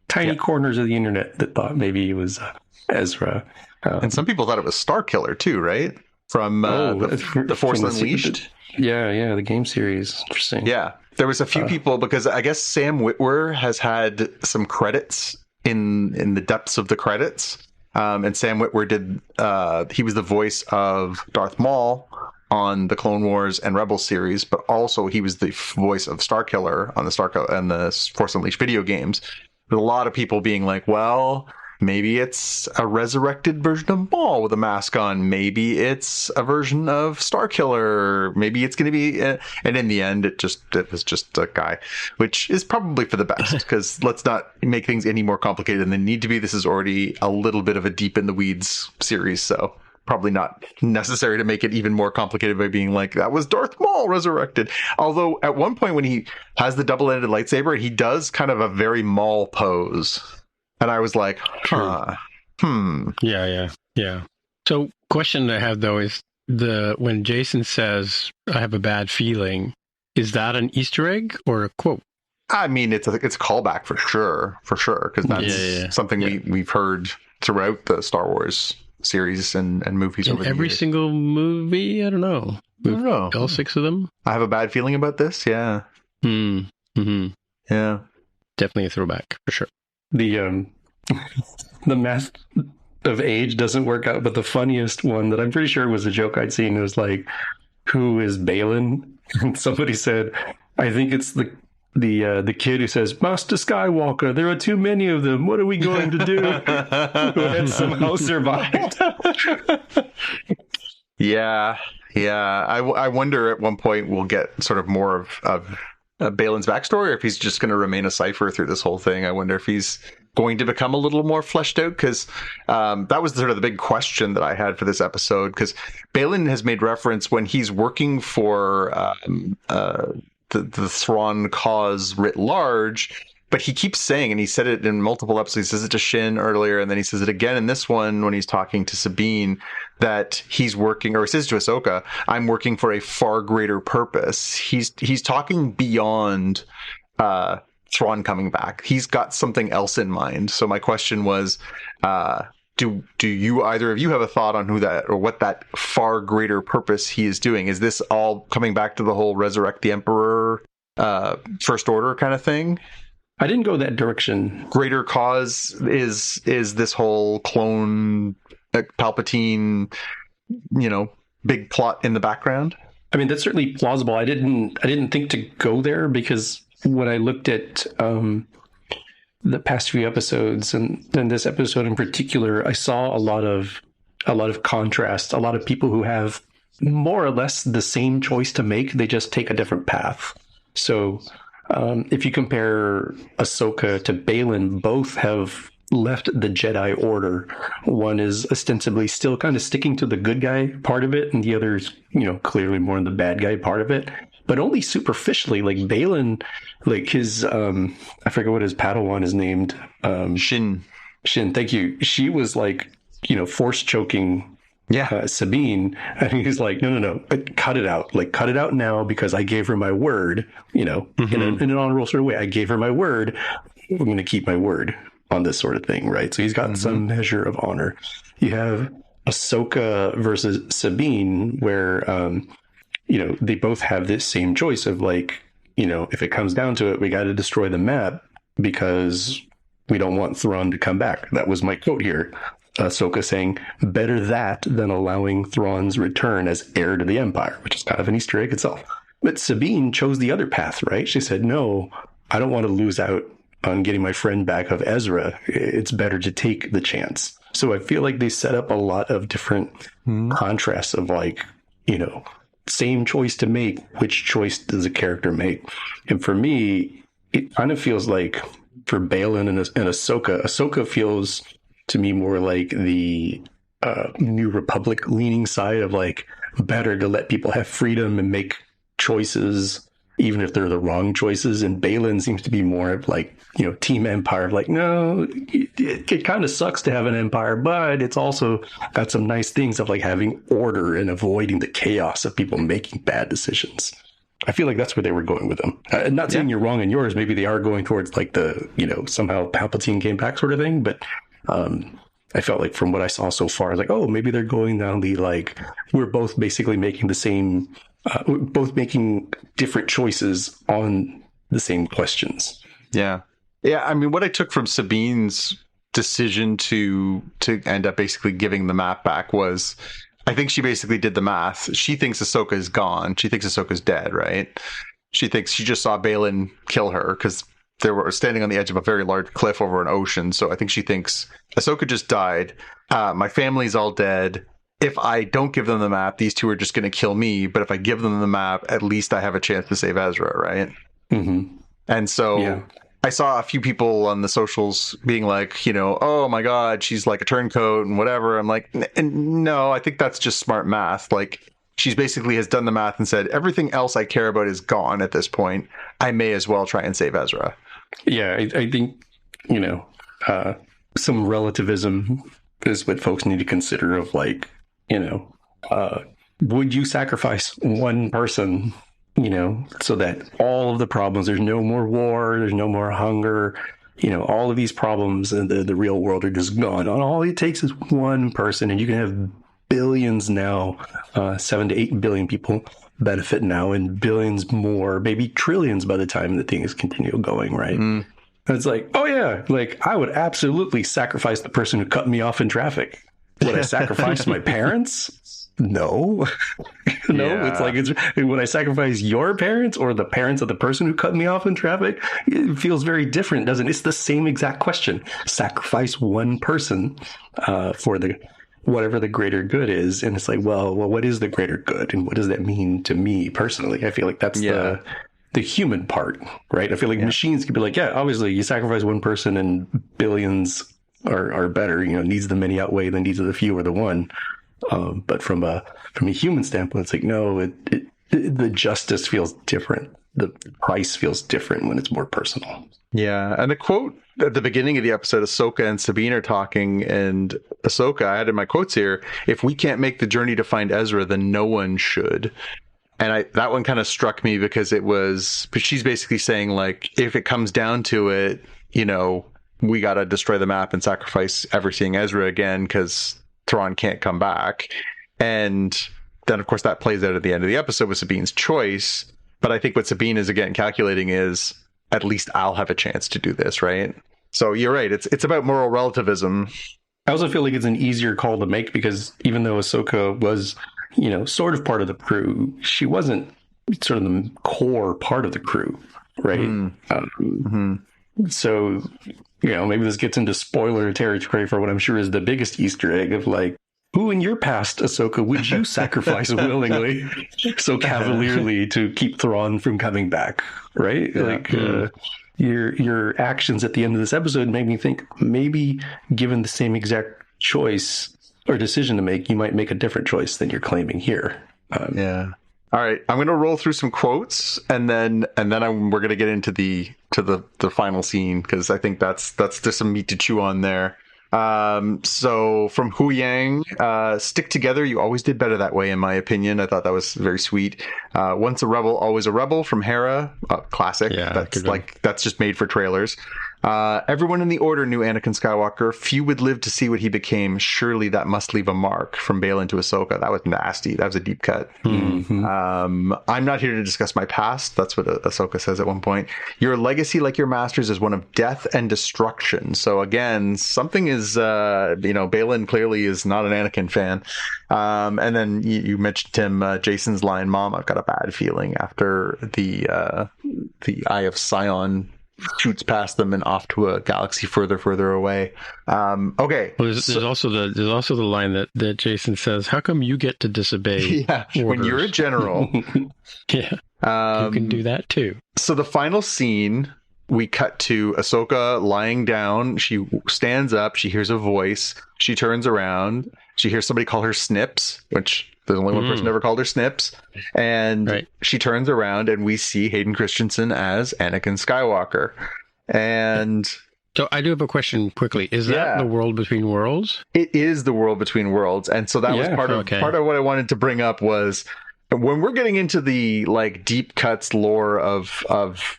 tiny corners of the internet that thought maybe it was Ezra. And some people thought it was Starkiller too, right? From the Force Unleashed. Yeah, the game series. Interesting. Yeah, there was a few people, because I guess Sam Witwer has had some credits in the depths of the credits. And Sam Witwer did, he was the voice of Darth Maul on the Clone Wars and Rebels series, but also he was the voice of Starkiller on the Force Unleashed video games. With a lot of people being like, well, maybe it's a resurrected version of Maul with a mask on. Maybe it's a version of Starkiller. Maybe it's going to be... and in the end, it was just a guy, which is probably for the best, because let's not make things any more complicated than they need to be. This is already a little bit of a deep in the weeds series, so probably not necessary to make it even more complicated by being like, that was Darth Maul resurrected. Although at one point when he has the double-ended lightsaber, he does kind of a very Maul pose. And I was like, Yeah. So question I have, though, is when Jason says, I have a bad feeling, is that an Easter egg or a quote? I mean, it's a callback for sure, because that's something we've heard throughout the Star Wars series and movies in over the every years. Single movie? I don't know. All 6 of them? I have a bad feeling about this, yeah. Mm-hmm. Yeah. Definitely a throwback, for sure. The mask of age doesn't work out, but the funniest one that I'm pretty sure was a joke I'd seen was like, who is Balin? And somebody said, I think it's the kid who says, Master Skywalker, there are too many of them. What are we going to do? Who had somehow survived. Yeah. I wonder at one point we'll get sort of more of Balin's backstory, or if he's just going to remain a cipher through this whole thing. I wonder if he's going to become a little more fleshed out, because that was sort of the big question that I had for this episode, because Balin has made reference when he's working for the Thrawn cause writ large, but he keeps saying, and he said it in multiple episodes, he says it to Shin earlier, and then he says it again in this one when he's talking to Sabine, that he's working, or he says to Ahsoka, I'm working for a far greater purpose. He's talking beyond Thrawn coming back. He's got something else in mind. So my question was, do you, either of you, have a thought on who that, or what that far greater purpose he is doing? Is this all coming back to the whole resurrect the Emperor, First Order kind of thing? I didn't go that direction. Greater cause is this whole clone Palpatine, big plot in the background? I mean, that's certainly plausible. I didn't think to go there, because when I looked at the past few episodes, and this episode in particular, I saw a lot of contrast, a lot of people who have more or less the same choice to make. They just take a different path. So if you compare Ahsoka to Balin, both have left the Jedi Order. One is ostensibly still kind of sticking to the good guy part of it, and the other is, clearly more in the bad guy part of it, but only superficially. Like Balin, like his, I forget what his Padawan is named. Shin, thank you. She was like, force choking Sabine, and he's like, no, cut it out. Like, cut it out now, because I gave her my word, in an honorable sort of way. I gave her my word. I'm going to keep my word on this sort of thing, right? So he's got some measure of honor. You have Ahsoka versus Sabine, where, they both have this same choice of like, if it comes down to it, we got to destroy the map because we don't want Thrawn to come back. That was my quote here. Ahsoka saying, better that than allowing Thrawn's return as heir to the Empire, which is kind of an Easter egg itself. But Sabine chose the other path, right? She said, no, I don't want to lose out on getting my friend back of Ezra. It's better to take the chance. So I feel like they set up a lot of different contrasts of like, same choice to make. Which choice does a character make? And for me, it kind of feels like for Balin and Ahsoka feels to me more like the New Republic leaning side of like, better to let people have freedom and make choices, even if they're the wrong choices. And Balin seems to be more of like, Team Empire, like, no, it kind of sucks to have an empire, but it's also got some nice things of like having order and avoiding the chaos of people making bad decisions. I feel like that's where they were going with them. Not saying you're wrong in yours. Maybe they are going towards like the, somehow Palpatine came back sort of thing. But I felt like from what I saw so far, I was like, oh, maybe they're going down the like, we're both basically making the same, we're both making different choices on the same questions. Yeah. Yeah. I mean, what I took from Sabine's decision to end up basically giving the map back was, I think she basically did the math. She thinks Ahsoka is gone. She thinks Ahsoka's dead, right? She thinks she just saw Balin kill her because they were standing on the edge of a very large cliff over an ocean. So I think she thinks Ahsoka just died. My family's all dead. If I don't give them the map, these two are just going to kill me. But if I give them the map, at least I have a chance to save Ezra, right? Mm-hmm. And so I saw a few people on the socials being like, oh my God, she's like a turncoat and whatever. I'm like, no, I think that's just smart math. Like, she's basically has done the math and said, everything else I care about is gone at this point. I may as well try and save Ezra. Yeah, I think, some relativism is what folks need to consider of like, would you sacrifice one person, so that all of the problems, there's no more war, there's no more hunger, all of these problems in the real world are just gone. And all it takes is one person, and you can have billions now, 7 to 8 billion people benefit now, and billions more, maybe trillions by the time the things continue going, right? Mm. It's like, oh yeah, like I would absolutely sacrifice the person who cut me off in traffic. Would I sacrifice my parents? No. No, yeah. It's like, would I sacrifice your parents or the parents of the person who cut me off in traffic? It feels very different, doesn't it? It's the same exact question. Sacrifice one person for the whatever the greater good is. And it's like, well, what is the greater good? And what does that mean to me personally? I feel like that's the human part, right? I feel like machines could be like, yeah, obviously you sacrifice one person and billions are better, needs of the many outweigh the needs of the few or the one. But from a human standpoint, it's like, no, the justice feels different. The price feels different when it's more personal. Yeah. And the quote at the beginning of the episode, Ahsoka and Sabine are talking, and Ahsoka, I had in my quotes here, if we can't make the journey to find Ezra, then no one should. And that one kind of struck me because she's basically saying, like, if it comes down to it, we got to destroy the map and sacrifice ever seeing Ezra again because Thrawn can't come back. And then, of course, that plays out at the end of the episode with Sabine's choice. But I think what Sabine is, again, calculating is, at least I'll have a chance to do this, right? So you're right. It's about moral relativism. I also feel like it's an easier call to make because even though Ahsoka was, sort of part of the crew, she wasn't sort of the core part of the crew, right? So, maybe this gets into spoiler territory for what I'm sure is the biggest Easter egg of like, who in your past, Ahsoka, would you sacrifice willingly so cavalierly to keep Thrawn from coming back, right? Yeah. Like, your actions at the end of this episode made me think maybe given the same exact choice or decision to make, you might make a different choice than you're claiming here. Yeah. All right, I'm going to roll through some quotes, and then we're going to get into the final scene because I think that's there's some meat to chew on there. So from Hu Yang, stick together. You always did better that way, in my opinion. I thought that was very sweet. Once a rebel, always a rebel from Hera. Classic. Yeah, that's just made for trailers. Everyone in the Order knew Anakin Skywalker. Few would live to see what he became. Surely that must leave a mark. From Balin to Ahsoka. That was nasty. That was a deep cut. Mm-hmm. I'm not here to discuss my past. That's what Ahsoka says at one point. Your legacy, like your master's, is one of death and destruction. So again, something is, Balin clearly is not an Anakin fan. And then you mentioned Tim, Jason's line, "Mom, I've got a bad feeling," after the Eye of Sion shoots past them and off to a galaxy further away. Okay. Well, there's also the line that Jason says, "How come you get to disobey orders? When you're a general?" Yeah. You can do that too. So the final scene, we cut to Ahsoka lying down. She stands up. She hears a voice. She turns around. She hears somebody call her Snips, which There's only one person ever called her Snips. And she turns around and we see Hayden Christensen as Anakin Skywalker. And so I do have a question quickly. Is that the World Between Worlds? It is the World Between Worlds. And so that was part of what I wanted to bring up was when we're getting into the like deep cuts lore of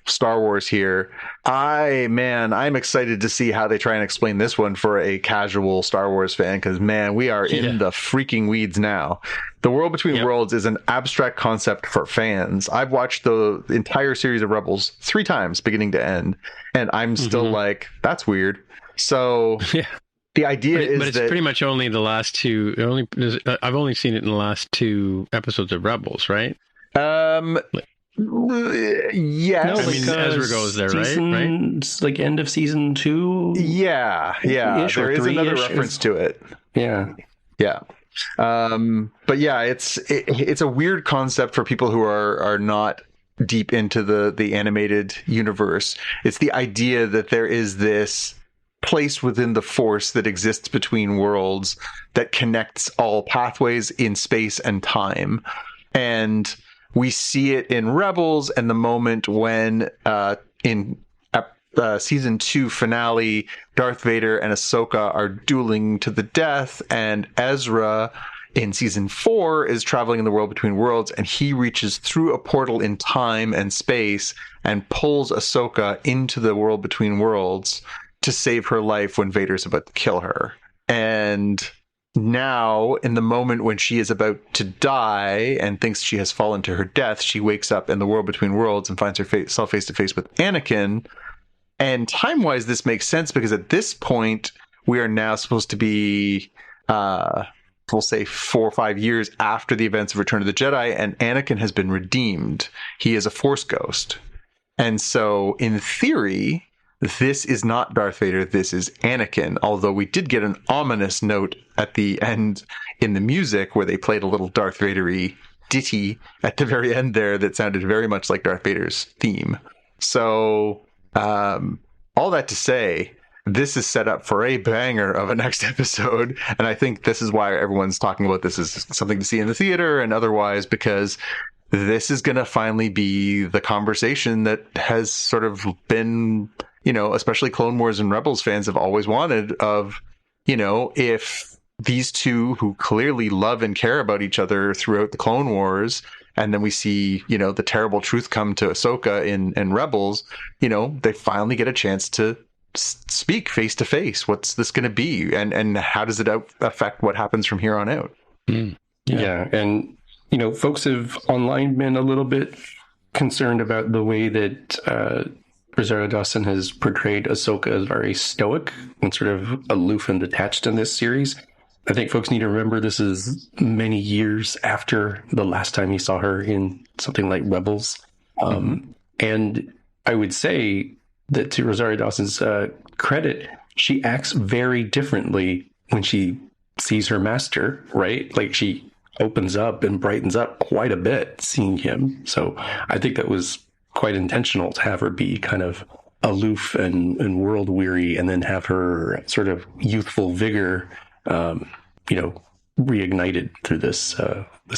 Star Wars here, I'm excited to see how they try and explain this one for a casual Star Wars fan, because man, we are in the freaking weeds now. The World Between Worlds is an abstract concept for fans. I've watched the entire series of Rebels 3 times, beginning to end, and I'm still like, that's weird. So the idea but it's pretty much only the last two. I've only seen it in the last 2 episodes of Rebels, right? Yes. No, I mean, Ezra goes there, right? It's like end of season 2. Yeah. There is another reference to it. Yeah. But yeah, it's a weird concept for people who are not deep into the animated universe. It's the idea that there is this place within the Force that exists between worlds that connects all pathways in space and time. And we see it in Rebels, and the moment when in season 2 finale, Darth Vader and Ahsoka are dueling to the death, and Ezra in season 4 is traveling in the World Between Worlds, and he reaches through a portal in time and space and pulls Ahsoka into the World Between Worlds to save her life when Vader's about to kill her. And now, in the moment when she is about to die and thinks she has fallen to her death, she wakes up in the World Between Worlds and finds herself face to face with Anakin. And time-wise, this makes sense because at this point, we are now supposed to be, we'll say 4 or 5 years after the events of Return of the Jedi, and Anakin has been redeemed. He is a Force ghost. And so, in theory, this is not Darth Vader, this is Anakin, although we did get an ominous note at the end in the music where they played a little Darth Vader-y ditty at the very end there that sounded very much like Darth Vader's theme. So, all that to say, this is set up for a banger of a next episode, and I think this is why everyone's talking about this as something to see in the theater and otherwise, because this is going to finally be the conversation that has sort of been, especially Clone Wars and Rebels fans have always wanted of, if these two who clearly love and care about each other throughout the Clone Wars, and then we see, the terrible truth come to Ahsoka in Rebels, they finally get a chance to speak face to face. What's this going to be? And how does it affect what happens from here on out? Yeah. And, folks have online been a little bit concerned about the way that Rosario Dawson has portrayed Ahsoka as very stoic and sort of aloof and detached in this series. I think folks need to remember this is many years after the last time you saw her in something like Rebels. And I would say that to Rosario Dawson's credit, she acts very differently when she sees her master, right? Like she opens up and brightens up quite a bit seeing him. So I think that was quite intentional to have her be kind of aloof and world weary, and then have her sort of youthful vigor reignited through this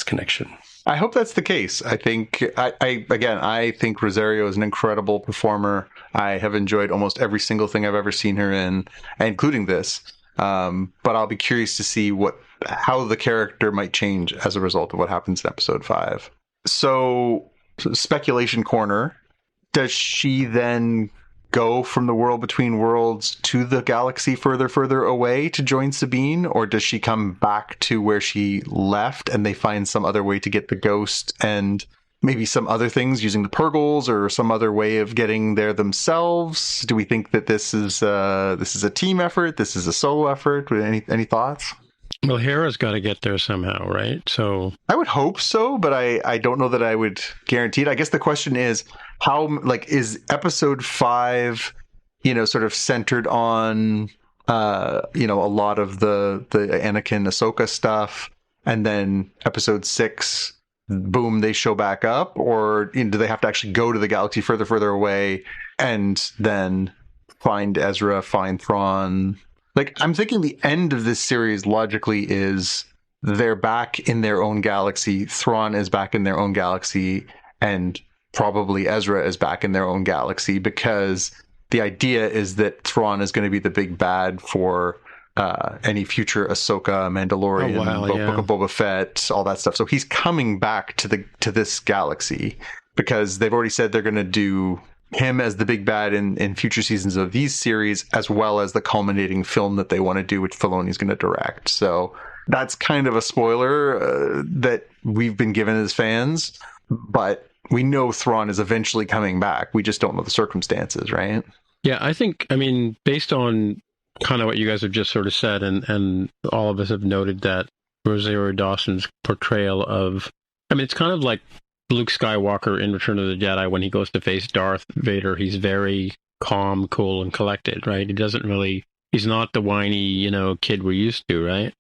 connection. I hope that's the case. I think I think Rosario is an incredible performer. I have enjoyed almost every single thing I've ever seen her in, including this. But I'll be curious to see how the character might change as a result of what happens in episode 5. So speculation corner. Does she then go from the World Between Worlds to the galaxy further away to join Sabine, or does she come back to where she left and they find some other way to get the ghost and maybe some other things using the Purgles or some other way of getting there themselves? Do we think that this is a team effort? This is a solo effort? Any thoughts? Well, Hera's got to get there somehow, right? So I would hope so, but I don't know that I would guarantee it. I guess the question is, how is episode 5, sort of centered on, a lot of the Anakin Ahsoka stuff, and then episode 6, boom, they show back up, or do they have to actually go to the galaxy further away and then find Ezra, find Thrawn? I'm thinking the end of this series logically is they're back in their own galaxy. Thrawn is back in their own galaxy, and probably Ezra is back in their own galaxy, because the idea is that Thrawn is going to be the big bad for any future Ahsoka, Mandalorian, Book of Boba Fett, all that stuff. So he's coming back to this galaxy, because they've already said they're going to do him as the big bad in future seasons of these series, as well as the culminating film that they want to do, which Filoni's going to direct. So that's kind of a spoiler that we've been given as fans, but we know Thrawn is eventually coming back. We just don't know the circumstances, right? Yeah, I mean, based on kind of what you guys have just sort of said, and all of us have noted that Rosario Dawson's portrayal of, I mean, it's kind of like Luke Skywalker in Return of the Jedi. When he goes to face Darth Vader, he's very calm, cool, and collected, right? He's not the whiny, kid we're used to, right?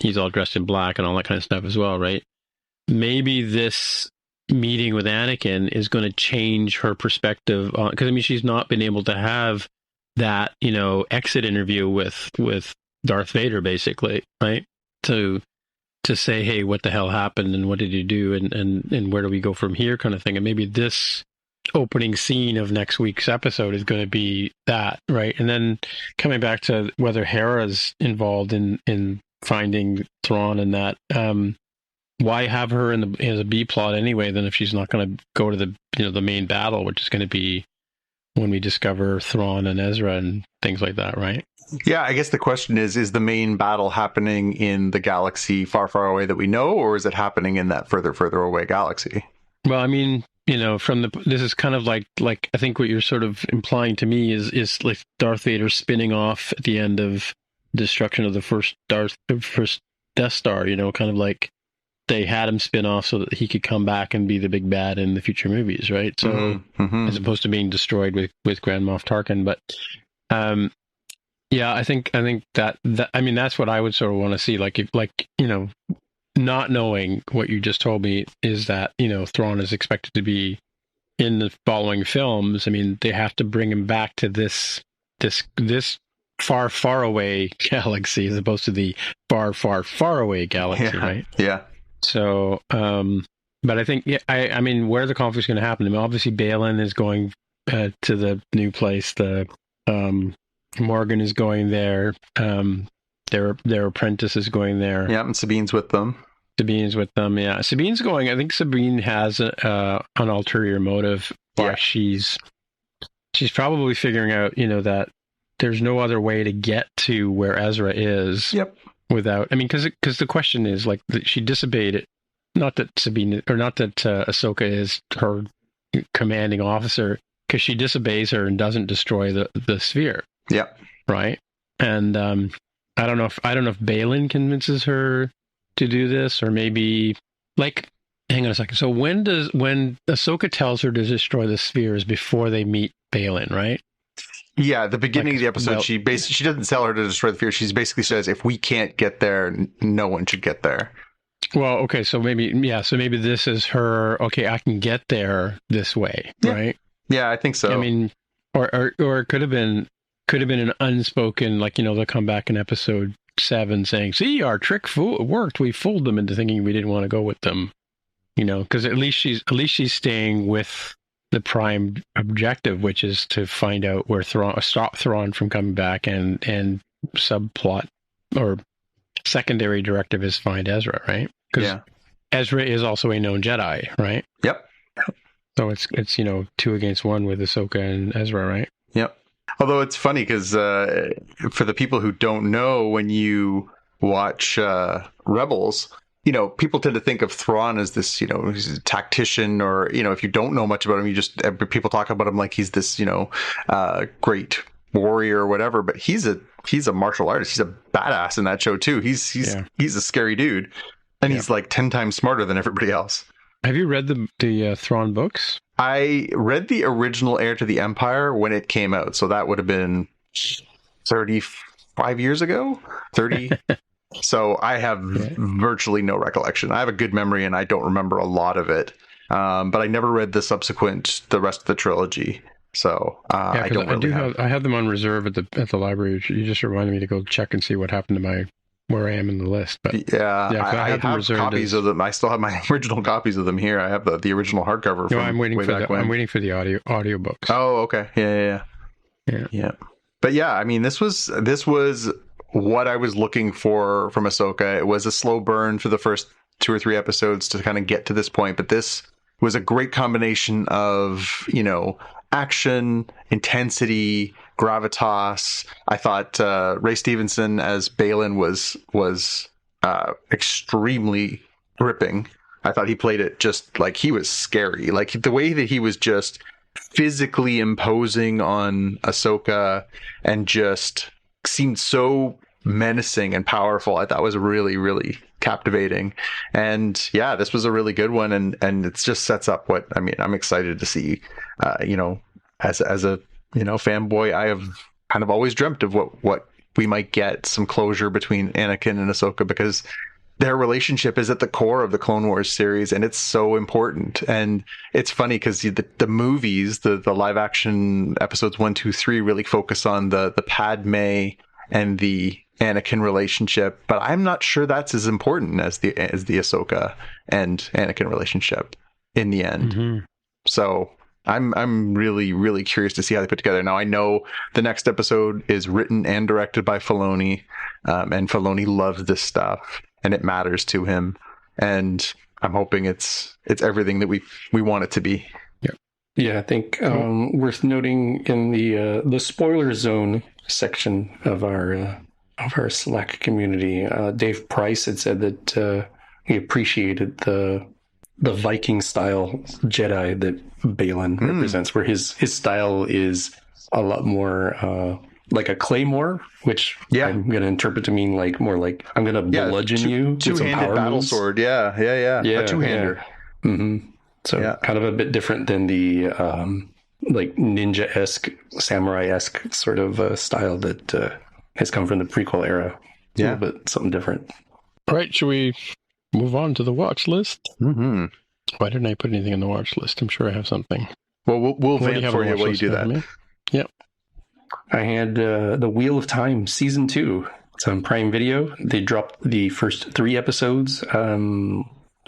He's all dressed in black and all that kind of stuff as well, right? Maybe this meeting with Anakin is going to change her perspective on, because I mean, she's not been able to have that, exit interview with Darth Vader, basically, right? To say, hey, what the hell happened and what did you do and where do we go from here, kind of thing. And maybe this opening scene of next week's episode is going to be that, right? And then coming back to whether Hera's involved in finding Thrawn and that, why have her as a B plot anyway, then, if she's not going to go to the main battle, which is going to be when we discover Thrawn and Ezra and things like that, right? Yeah, I guess the question is the main battle happening in the galaxy far, far away that we know, or is it happening in that further away galaxy? Well, I mean, this is kind of like I think what you're sort of implying to me is like Darth Vader spinning off at the end of destruction of the first Death Star, kind of like they had him spin off so that he could come back and be the big bad in the future movies, right? So as opposed to being destroyed with Grand Moff Tarkin, but yeah, I think that I mean, that's what I would sort of want to see. Like, if, not knowing what you just told me is that, Thrawn is expected to be in the following films. I mean, they have to bring him back to this far, far away galaxy as opposed to the far, far, far away galaxy, right? Yeah. So, but I think, I mean, where the conflict's going to happen? I mean, obviously, Balin is going to the new place. Morgan is going there. Their apprentice is going there. Yeah, and Sabine's with them. Yeah. Sabine's going. I think Sabine has an ulterior motive. Why she's probably figuring out, that there's no other way to get to where Ezra is. Yep. Without, I mean, because the question is, like, she disobeyed it. Not that Ahsoka is her commanding officer, because she disobeys her and doesn't destroy the sphere. Yeah. Right. And I don't know if Balin convinces her to do this, or maybe, like, hang on a second. So when Ahsoka tells her to destroy the spheres before they meet Balin, right? Yeah, the beginning of the episode, she doesn't tell her to destroy the sphere. She basically says, if we can't get there, no one should get there. Well, okay, so maybe this is her. Okay, I can get there this way, right? Yeah, I think so. I mean, or it could have been an unspoken, like, they'll come back in episode 7 saying, "See, our trick worked. We fooled them into thinking we didn't want to go with them." Because at least she's staying with the prime objective, which is to find out where stop Thrawn from coming back, and subplot or secondary directive is find Ezra, right? Because Ezra is also a known Jedi, right? Yep. So it's 2 against 1 with Ahsoka and Ezra, right? Yep. Although it's funny because for the people who don't know, when you watch Rebels, people tend to think of Thrawn as this, he's a tactician, or, if you don't know much about him, people talk about him like he's this, great warrior or whatever. But he's a martial artist. He's a badass in that show too. He's a scary dude, and he's like 10 times smarter than everybody else. Have you read the Thrawn books? I read the original Heir to the Empire when it came out, so that would have been 35 years ago. 30. So I have virtually no recollection. I have a good memory, and I don't remember a lot of it. But I never read the rest of the trilogy. So I don't really have. I have them on reserve at the library. You just reminded me to go check and see what happened to where I am in the list. But yeah, 'cause I have copies of them. I still have my original copies of them here. I have the original hardcover. No, from I'm waiting way for back the when. I'm waiting for the audiobooks. Oh, okay. Yeah. But yeah, I mean, this was what I was looking for from Ahsoka. It was a slow burn for the first 2 or 3 episodes to kind of get to this point, but this was a great combination of, action, intensity, gravitas. I thought Ray Stevenson as Balin was extremely gripping. I thought he played it just like he was scary. Like the way that he was just physically imposing on Ahsoka and just seemed so menacing and powerful. I thought was really, really captivating. And yeah, this was a really good one. And it just sets up what, I mean, I'm excited to see, as a, fanboy, I have kind of always dreamt of what we might get some closure between Anakin and Ahsoka, because their relationship is at the core of the Clone Wars series, and it's so important. And it's funny because the movies, the live action episodes 1, 2, 3 really focus on the Padme and the Anakin relationship, but I'm not sure that's as important as the Ahsoka and Anakin relationship in the end. Mm-hmm. So I'm really, really curious to see how they put together. Now, I know the next episode is written and directed by Filoni, and Filoni loves this stuff, and it matters to him. And I'm hoping it's everything that we want it to be. Yeah, I think worth noting in the spoiler zone section of our Slack community, Dave Price had said that he appreciated the Viking style Jedi that Balin represents, where his style is a lot more like a claymore, which I'm going to interpret to mean more like I'm going to bludgeon you. Two-handed battle sword. Yeah. A two-hander. Yeah. Mm-hmm. So kind of a bit different than the like ninja-esque, samurai-esque sort of style that has come from the prequel era. It's a little bit something different. All right, should we move on to the watch list? Mm-hmm. Why didn't I put anything on the watch list? I'm sure I have something. Well, we'll vamp for you while you do that. Yep. I had The Wheel of Time Season 2. It's on Prime Video. They dropped the first 3 episodes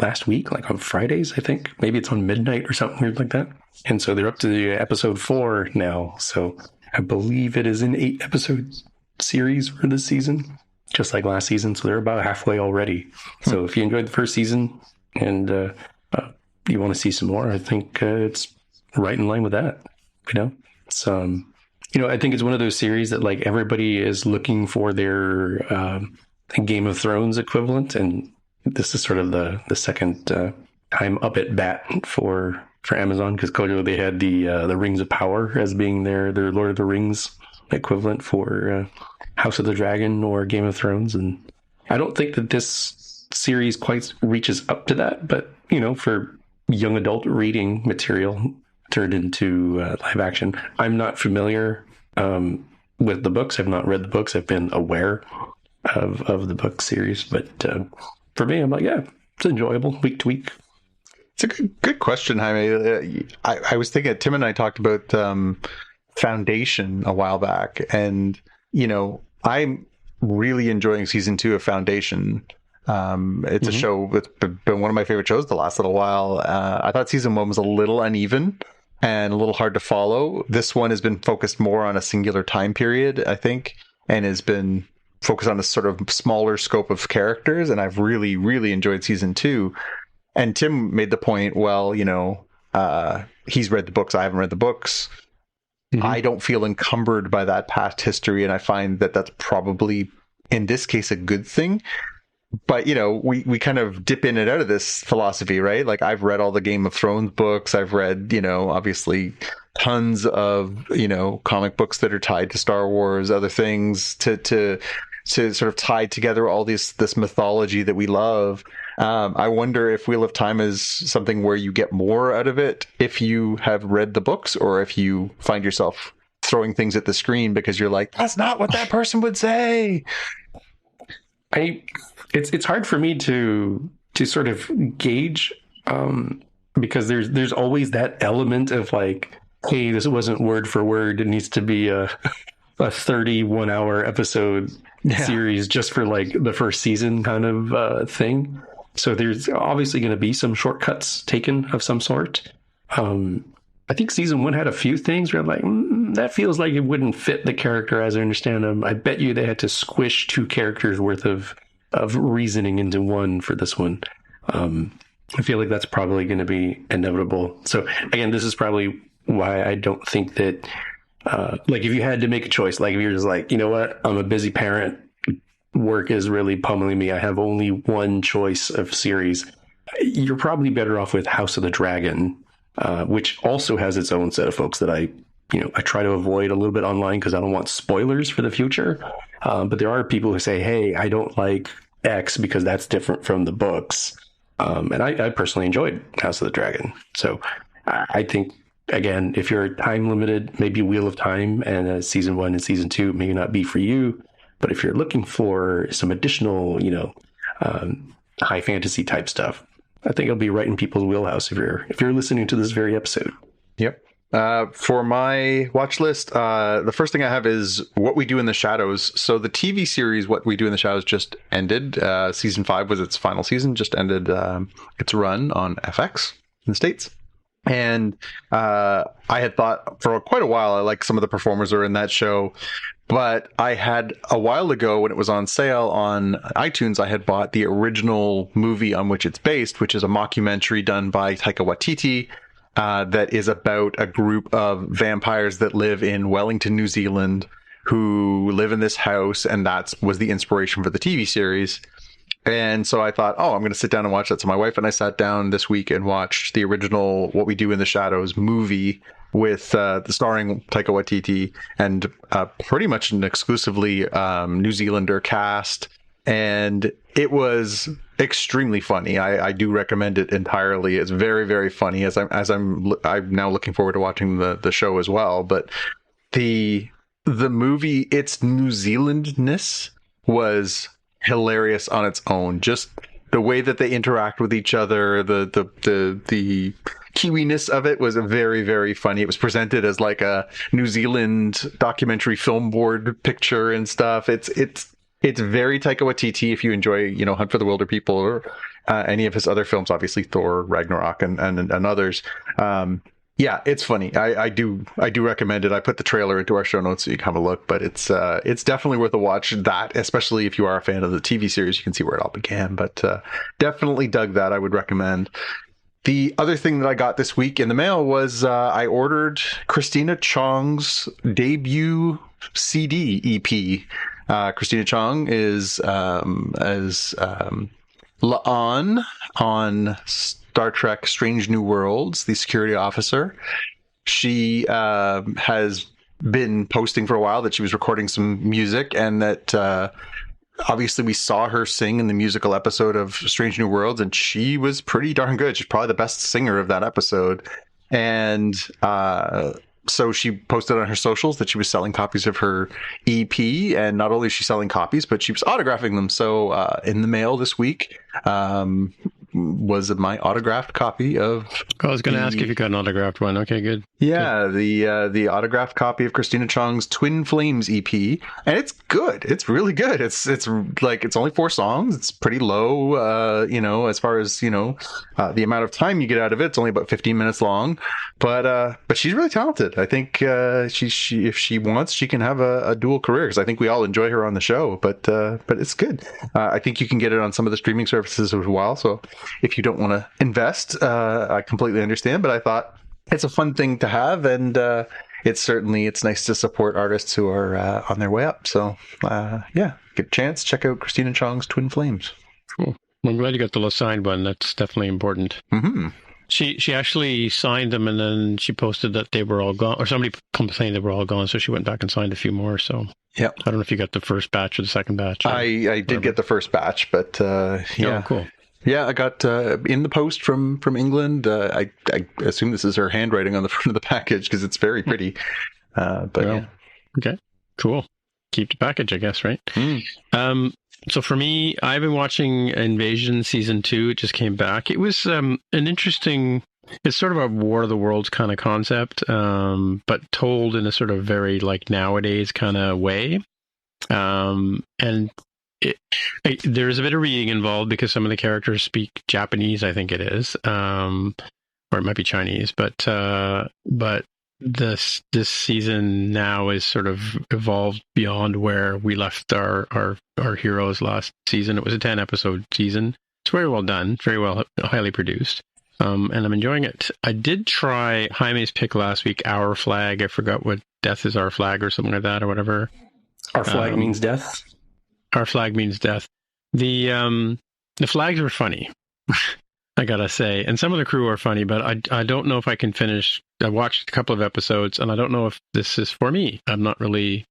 last week, like on Fridays, I think. Maybe it's on midnight or something weird like that. And so they're up to the episode 4 now. So I believe it is an 8-episode series for this season, just like last season. So they're about halfway already. So if you enjoyed the first season and you want to see some more, I think it's right in line with that. It's I think it's one of those series that like everybody is looking for their Game of Thrones equivalent, and this is sort of the second time up at bat for Amazon, because clearly they had the Rings of Power as being their Lord of the Rings equivalent for House of the Dragon or Game of Thrones, and I don't think that this series quite reaches up to that, but for young adult reading material turned into live action. I'm not familiar with the books. I've not read the books. I've been aware of the book series, but for me, I'm like, it's enjoyable week to week. It's a good question, Jaime. I was thinking, Tim and I talked about Foundation a while back, and I'm really enjoying season 2 of Foundation. It's a show that's been one of my favorite shows the last little while. I thought season 1 was a little uneven and a little hard to follow. This one has been focused more on a singular time period, I think, and has been focused on a sort of smaller scope of characters. And I've really, really enjoyed season 2. And Tim made the point, he's read the books. I haven't read the books. Mm-hmm. I don't feel encumbered by that past history. And I find that that's probably, in this case, a good thing. But, we kind of dip in and out of this philosophy, right? Like, I've read all the Game of Thrones books. I've read, obviously tons of, comic books that are tied to Star Wars, other things to sort of tie together all this mythology that we love. I wonder if Wheel of Time is something where you get more out of it if you have read the books, or if you find yourself throwing things at the screen because you're like, that's not what that person would say. It's hard for me to sort of gauge, because there's always that element of like, hey, this wasn't word for word. It needs to be a 31-hour episode series just for like the first season kind of thing. So there's obviously going to be some shortcuts taken of some sort. I think season 1 had a few things where I'm like, that feels like it wouldn't fit the character as I understand them. I bet you they had to squish 2 characters worth of reasoning into one for this one. I feel like that's probably going to be inevitable. So again, this is probably why I don't think that, like if you had to make a choice, like if you're just like, you know what, I'm a busy parent, work is really pummeling me, I have only one choice of series, you're probably better off with House of the Dragon, which also has its own set of folks that I try to avoid a little bit online because I don't want spoilers for the future. But there are people who say, hey, I don't like X because that's different from the books. And I personally enjoyed House of the Dragon. So I think, again, if you're time limited, maybe Wheel of Time and season 1 and season 2 may not be for you. But if you're looking for some additional, high fantasy type stuff, I think it'll be right in people's wheelhouse if you're listening to this very episode. Yep. For my watch list, the first thing I have is What We Do in the Shadows. So the TV series What We Do in the Shadows just ended. Season 5 was its final season, just ended its run on FX in the States. And I had thought for quite a while, I like some of the performers that are in that show. But I had a while ago, when it was on sale on iTunes, I had bought the original movie on which it's based, which is a mockumentary done by Taika Waititi. That is about a group of vampires that live in Wellington, New Zealand, who live in this house, and that was the inspiration for the TV series. And so I thought, I'm going to sit down and watch that. So my wife and I sat down this week and watched the original What We Do in the Shadows movie with the starring Taika Waititi and pretty much an exclusively New Zealander cast. And it was extremely funny. I do recommend it entirely. It's very, very funny. I'm now looking forward to watching the show as well. But the movie, its New Zealandness was hilarious on its own. Just the way that they interact with each other, the Kiwi-ness of it was very, very funny. It was presented as like a New Zealand documentary film board picture and stuff. It's very Taika Waititi if you enjoy, Hunt for the Wilder People or any of his other films, obviously Thor, Ragnarok, and others. Yeah, it's funny. I do recommend it. I put the trailer into our show notes so you can have a look, but it's definitely worth a watch. That, especially if you are a fan of the TV series, you can see where it all began. But definitely dug that. I would recommend. The other thing that I got this week in the mail was I ordered Christina Chong's debut CD EP. Christina Chong is as La'an on Star Trek Strange New Worlds, the security officer. She has been posting for a while that she was recording some music, and that obviously we saw her sing in the musical episode of Strange New Worlds, and she was pretty darn good. She's probably the best singer of that episode. And so she posted on her socials that she was selling copies of her EP, and not only is she selling copies, but she was autographing them. So in the mail this week was my autographed copy of... I was going to ask if you got an autographed one. Okay, good. Yeah, good. The autographed copy of Christina Chong's Twin Flames EP, and it's good. It's really good. It's like, it's only 4 songs. It's pretty low, as far as, the amount of time you get out of it. It's only about 15 minutes long, but she's really talented. I think she if she wants, she can have a dual career, because I think we all enjoy her on the show, but it's good. I think you can get it on some of the streaming services as well. So if you don't want to invest, I completely understand, but I thought it's a fun thing to have, and it's nice to support artists who are on their way up. So get a chance, check out Christina Chong's Twin Flames. Cool. I'm glad you got the signed one. That's definitely important. Mm-hmm. She actually signed them, and then she posted that they were all gone, or somebody complained they were all gone, so she went back and signed a few more. So yeah, I don't know if you got the first batch or the second batch. I did get the first batch, but yeah. Oh, cool. Yeah, I got in the post from England. I assume this is her handwriting on the front of the package, because it's very pretty. Yeah. Okay, cool. Keep the package, I guess, right? So for me, I've been watching Invasion Season 2. It just came back. It was an interesting... It's sort of a War of the Worlds kind of concept, but told in a sort of very like nowadays kind of way. And there's a bit of reading involved because some of the characters speak Japanese, I think it is, or it might be Chinese. But this season now is sort of evolved beyond where we left our heroes last season. It was a 10-episode season. It's very well done, very well, highly produced. And I'm enjoying it. I did try Jaime's pick last week, Our Flag. I forgot what Death is Our Flag or something like that or whatever. Our flag means death? Our flag means death. The flags were funny, I gotta say. And some of the crew are funny, but I don't know if I can finish. I watched a couple of episodes, and I don't know if this is for me. I'm not really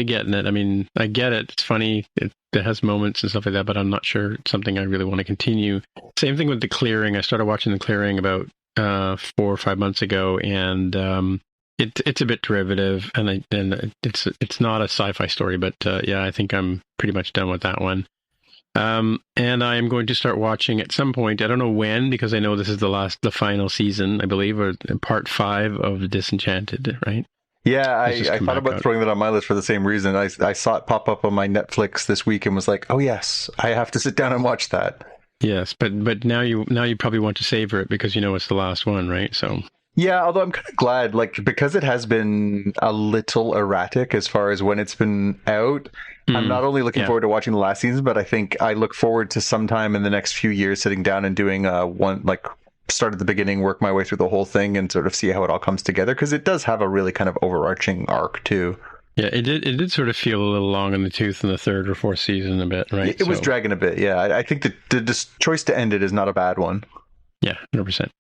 getting it. I mean, I get it. It's funny. It has moments and stuff like that, but I'm not sure it's something I really want to continue. Same thing with The Clearing. I started watching The Clearing about 4 or 5 months ago, and it's a bit derivative, and it's not a sci-fi story, but yeah, I think I'm pretty much done with that one. And I am going to start watching at some point. I don't know when, because I know this is the final season, I believe, or part 5 of Disenchanted, right? Yeah, I thought about throwing that on my list for the same reason. I saw it pop up on my Netflix this week and was like, oh yes, I have to sit down and watch that. Yes, but now you probably want to savor it because you know it's the last one, right? So yeah, although I'm kind of glad, like, because it has been a little erratic as far as when it's been out. I'm not only looking forward to watching the last season, but I think I look forward to sometime in the next few years sitting down and doing one, like, start at the beginning, work my way through the whole thing, and sort of see how it all comes together, because it does have a really kind of overarching arc too. Yeah, it did sort of feel a little long in the tooth in the 3rd or 4th season a bit, right? It was dragging a bit, yeah. I think the choice to end it is not a bad one. Yeah, 100%.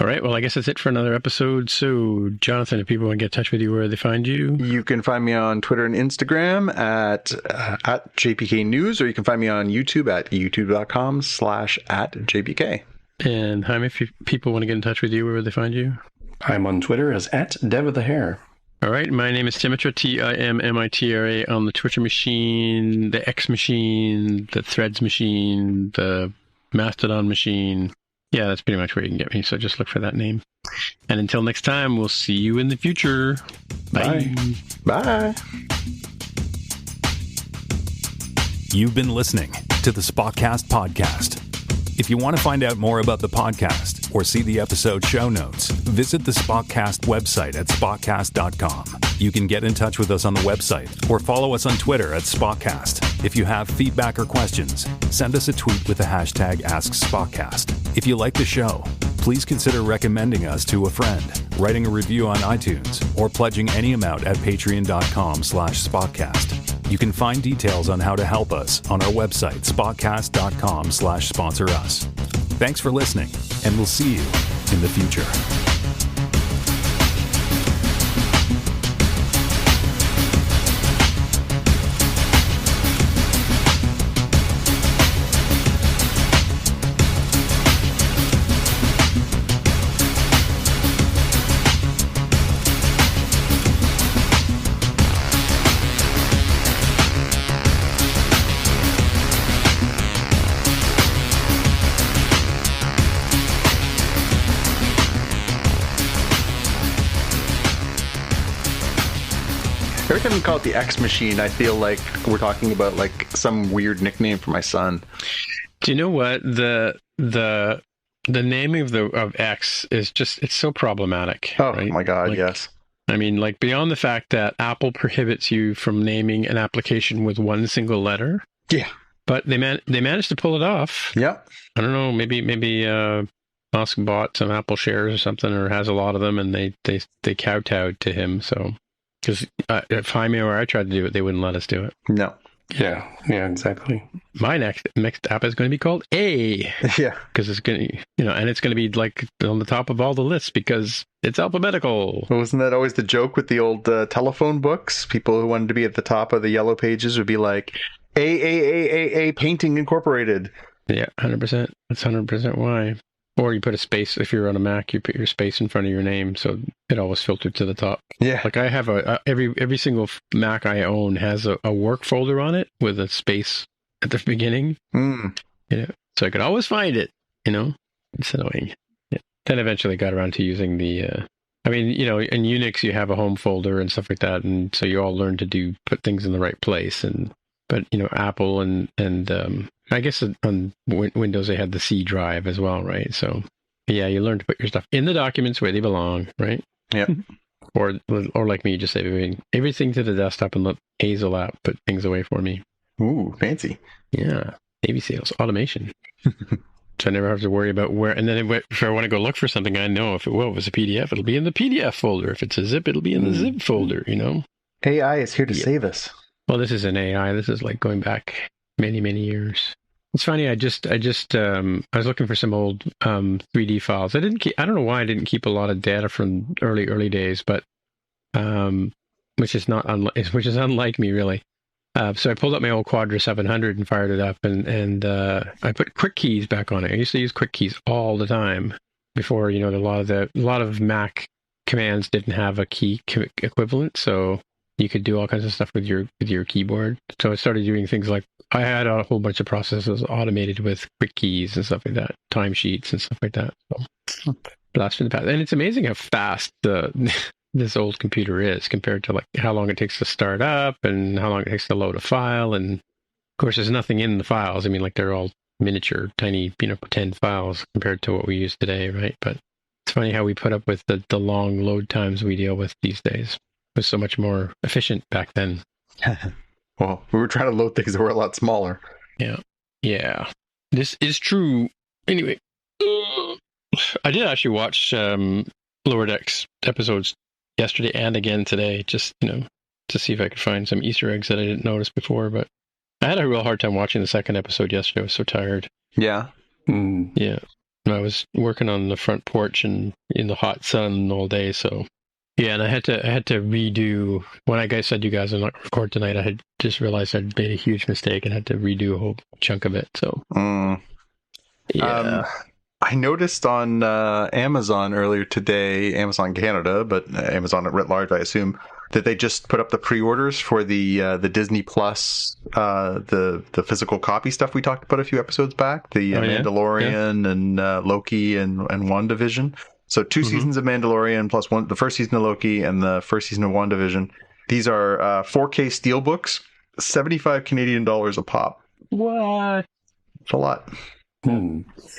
All right, well, I guess that's it for another episode. So, Jonathan, if people want to get in touch with you, where do they find you? You can find me on Twitter and Instagram at JPK News, or you can find me on YouTube at youtube.com/@JPK. And Jaime, if people want to get in touch with you, where would they find you? I'm on Twitter as @DevWithTheHair. All right, my name is Timitra, Timmitra, on the Twitter machine, the X machine, the Threads machine, the Mastodon machine. Yeah, that's pretty much where you can get me, so just look for that name. And until next time, we'll see you in the future. Bye. Bye. You've been listening to the Spotcast podcast. If you want to find out more about the podcast or see the episode show notes, visit the Spotcast website at spotcast.com. You can get in touch with us on the website or follow us on Twitter at Spotcast. If you have feedback or questions, send us a tweet with the hashtag AskSpotcast. If you like the show, please consider recommending us to a friend, writing a review on iTunes, or pledging any amount at patreon.com/Spotcast. You can find details on how to help us on our website, spotcast.com/sponsor us. Thanks for listening, and we'll see you in the future. Every time we call it the X Machine, I feel like we're talking about like some weird nickname for my son. Do you know what? The naming of X is just, it's so problematic. Oh right? my God, like, yes. I mean, like, beyond the fact that Apple prohibits you from naming an application with one single letter. Yeah. But they managed to pull it off. Yep. I don't know, maybe Musk bought some Apple shares or something, or has a lot of them, and they kowtowed to him. So, because if Jaime or I tried to do it, they wouldn't let us do it. No. Yeah, exactly. My next app is going to be called A. Yeah. Because it's going to, and it's going to be like on the top of all the lists because it's alphabetical. Well, wasn't that always the joke with the old telephone books? People who wanted to be at the top of the yellow pages would be like, A Painting Incorporated. Yeah, 100%. That's 100% why. Or you put a space, if you're on a Mac, you put your space in front of your name, so it always filtered to the top. Yeah. Like I have every single Mac I own has a work folder on it with a space at the beginning. Mm. So I could always find it, It's annoying. Yeah. Then eventually got around to using the I mean, in Unix you have a home folder and stuff like that, and so you all learn to put things in the right place. But Apple and I guess on Windows they had the C drive as well, right? So yeah, you learn to put your stuff in the documents where they belong, right? Yeah. Or like me, just save everything to the desktop and let Hazel app put things away for me. Ooh, fancy. Yeah, Navy SEALs automation. So I never have to worry about where. And then if I want to go look for something, I know if it was a PDF, it'll be in the PDF folder. If it's a zip, it'll be in the zip folder. AI is here to save us. Well, this is an AI. This is like going back many, many years. It's funny. I was looking for some old 3D files. I don't know why I didn't keep a lot of data from early days, but which is unlike me really. So I pulled up my old Quadra 700 and fired it up, and I put quick keys back on it. I used to use quick keys all the time before. A lot of Mac commands didn't have a key equivalent, so you could do all kinds of stuff with your keyboard. So I started doing things like I had a whole bunch of processes automated with quick keys and stuff like that, timesheets and stuff like that. So blast from the past, and it's amazing how fast this old computer is compared to like how long it takes to start up and how long it takes to load a file. And of course, there's nothing in the files. I mean, like they're all miniature, tiny, pretend files compared to what we use today, right? But it's funny how we put up with the long load times we deal with these days. It was so much more efficient back then. Well, we were trying to load things that were a lot smaller. Yeah. This is true. Anyway, I did actually watch Lower Decks episodes yesterday and again today, just to see if I could find some Easter eggs that I didn't notice before. But I had a real hard time watching the second episode yesterday. I was so tired. Yeah. Yeah. I was working on the front porch and in the hot sun all day, so yeah. And I had to redo when I said you guys are not going to record tonight. I had just realized I'd made a huge mistake and had to redo a whole chunk of it. So yeah. I noticed on Amazon earlier today, Amazon Canada, but Amazon writ large, I assume, that they just put up the pre-orders for the Disney Plus, the physical copy stuff we talked about a few episodes back, the Mandalorian and Loki and WandaVision. So 2 seasons of Mandalorian plus the first season of Loki and the first season of WandaVision. These are 4K steelbooks, $75 Canadian a pop. What? It's a lot.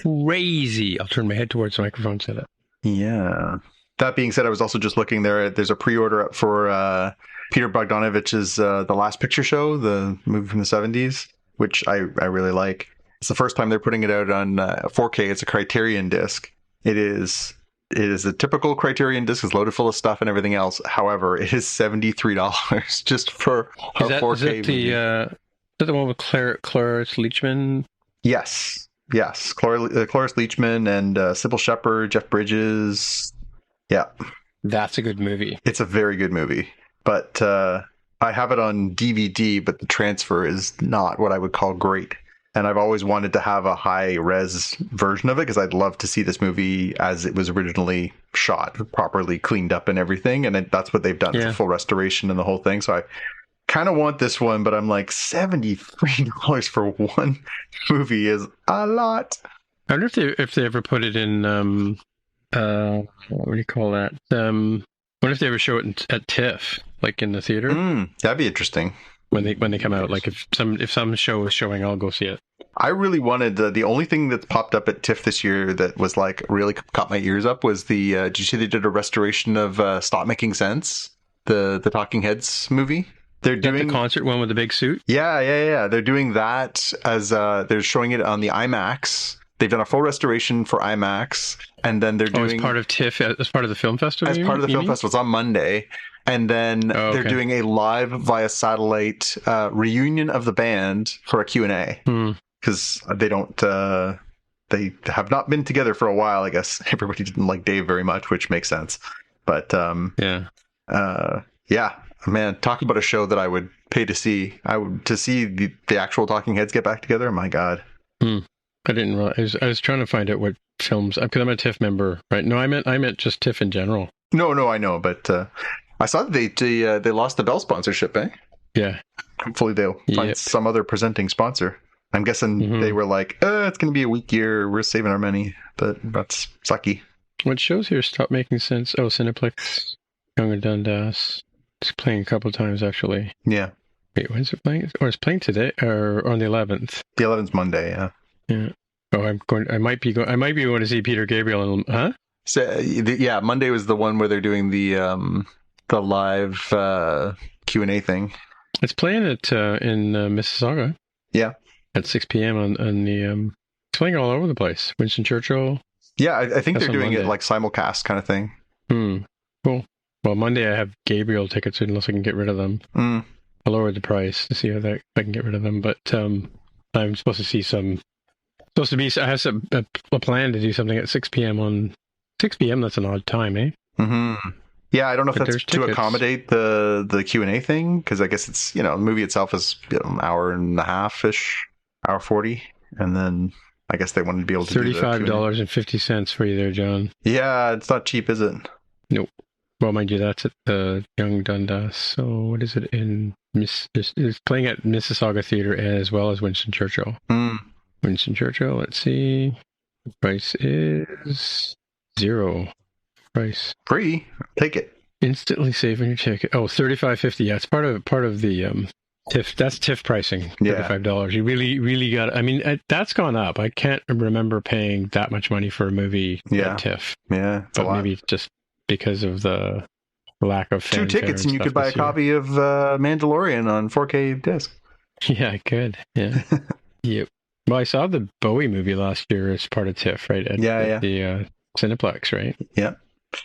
Crazy. I'll turn my head towards the microphone so that. Yeah. That being said, I was also just looking there. There's a pre-order up for Peter Bogdanovich's The Last Picture Show, the movie from the 70s, which I really like. It's the first time they're putting it out on 4K. It's a Criterion disc. It is a typical Criterion disc. It's loaded full of stuff and everything else. However, it is $73 just for a 4K movie. Is that the one with Cloris Leachman? Yes. Cloris Leachman and Sybil Shepherd, Jeff Bridges. Yeah. That's a good movie. It's a very good movie. But I have it on DVD, but the transfer is not what I would call great. And I've always wanted to have a high-res version of it because I'd love to see this movie as it was originally shot, properly cleaned up and everything. And that's what they've done. It's a full restoration and the whole thing. So I kind of want this one, but I'm like, $73 for one movie is a lot. I wonder if they ever put it in, what do you call that? I wonder if they ever show it at TIFF, like in the theater. That'd be interesting. When they come out, like if some show is showing, I'll go see it. I really wanted the only thing that popped up at TIFF this year that was like really caught my ears up was the did you see they did a restoration of Stop Making Sense, the Talking Heads movie? They're doing the concert one with the big suit. Yeah. They're doing that as they're showing it on the IMAX. They've done a full restoration for IMAX, and then they're doing as part of TIFF, as part of the film festival. As part of the film festival, it's on Monday. And then they're doing a live via satellite reunion of the band for a Q&A. Because they don't, they have not been together for a while, I guess. Everybody didn't like Dave very much, which makes sense. But man, talk about a show that I would pay to see. To see the actual Talking Heads get back together. My God. I didn't realize. I was trying to find out what films, because I'm a TIFF member, right? No, I meant just TIFF in general. No, I know, but I saw that they lost the Bell sponsorship, eh? Yeah. Hopefully they'll find some other presenting sponsor. I'm guessing they were like, it's going to be a weak year. We're saving our money, but that's sucky. What shows here stop making sense? Oh, Cineplex, Young and Dundas. It's playing a couple of times, actually. Yeah. Wait, when's it playing? Or it's playing today, or on the 11th? The 11th Monday, yeah. Yeah. Oh, I might be going to see Peter Gabriel. Huh? So, yeah, Monday was the one where they're doing the live Q&A thing. It's playing it in Mississauga. Yeah. At 6 p.m. on the. It's playing all over the place. Winston Churchill. Yeah, I think That's they're doing Monday. it like simulcast kind of thing. Cool. Well, Monday I have Gabriel tickets unless I can get rid of them. I lowered the price to see if I can get rid of them, but I'm supposed to see some. I have a plan to do something at 6 p.m. on 6 p.m. That's an odd time, eh? Mm-hmm. Yeah, I don't know if But that's there's to tickets. accommodate the Q&A thing, because I guess it's, the movie itself is an hour and a half-ish, hour 40, and then I guess they wanted to be able to do the Q&A. $35.50 for you there, John. Yeah, it's not cheap, is it? Nope. Well, mind you, that's at the Young Dundas. So what is it in it's playing at Mississauga Theatre as well as Winston Churchill. Winston Churchill, let's see. The price is $0. Price. Free. Take it. Instantly saving your ticket. Oh, $35.50. Yeah, it's part of the TIFF. That's TIFF pricing. $35. You really got. I mean, that's gone up. I can't remember paying that much money for a movie at TIFF. Yeah, it's but a lot. Maybe just because of the lack of 2 tickets and you could buy a copy of Mandalorian on 4K disc. Yeah, I could. Yeah. Yep. Well, I saw the Bowie movie last year as part of TIFF, right? At the Cineplex, right? Yeah.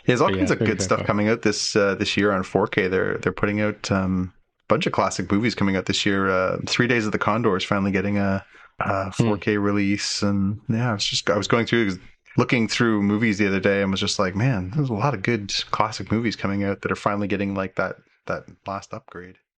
There's all kinds of good stuff coming out this year on 4K. They're putting out a bunch of classic movies coming out this year. 3 Days of the Condor is finally getting a 4K release, and yeah, I was going through, looking through movies the other day, and was just like, man, there's a lot of good classic movies coming out that are finally getting like that last upgrade.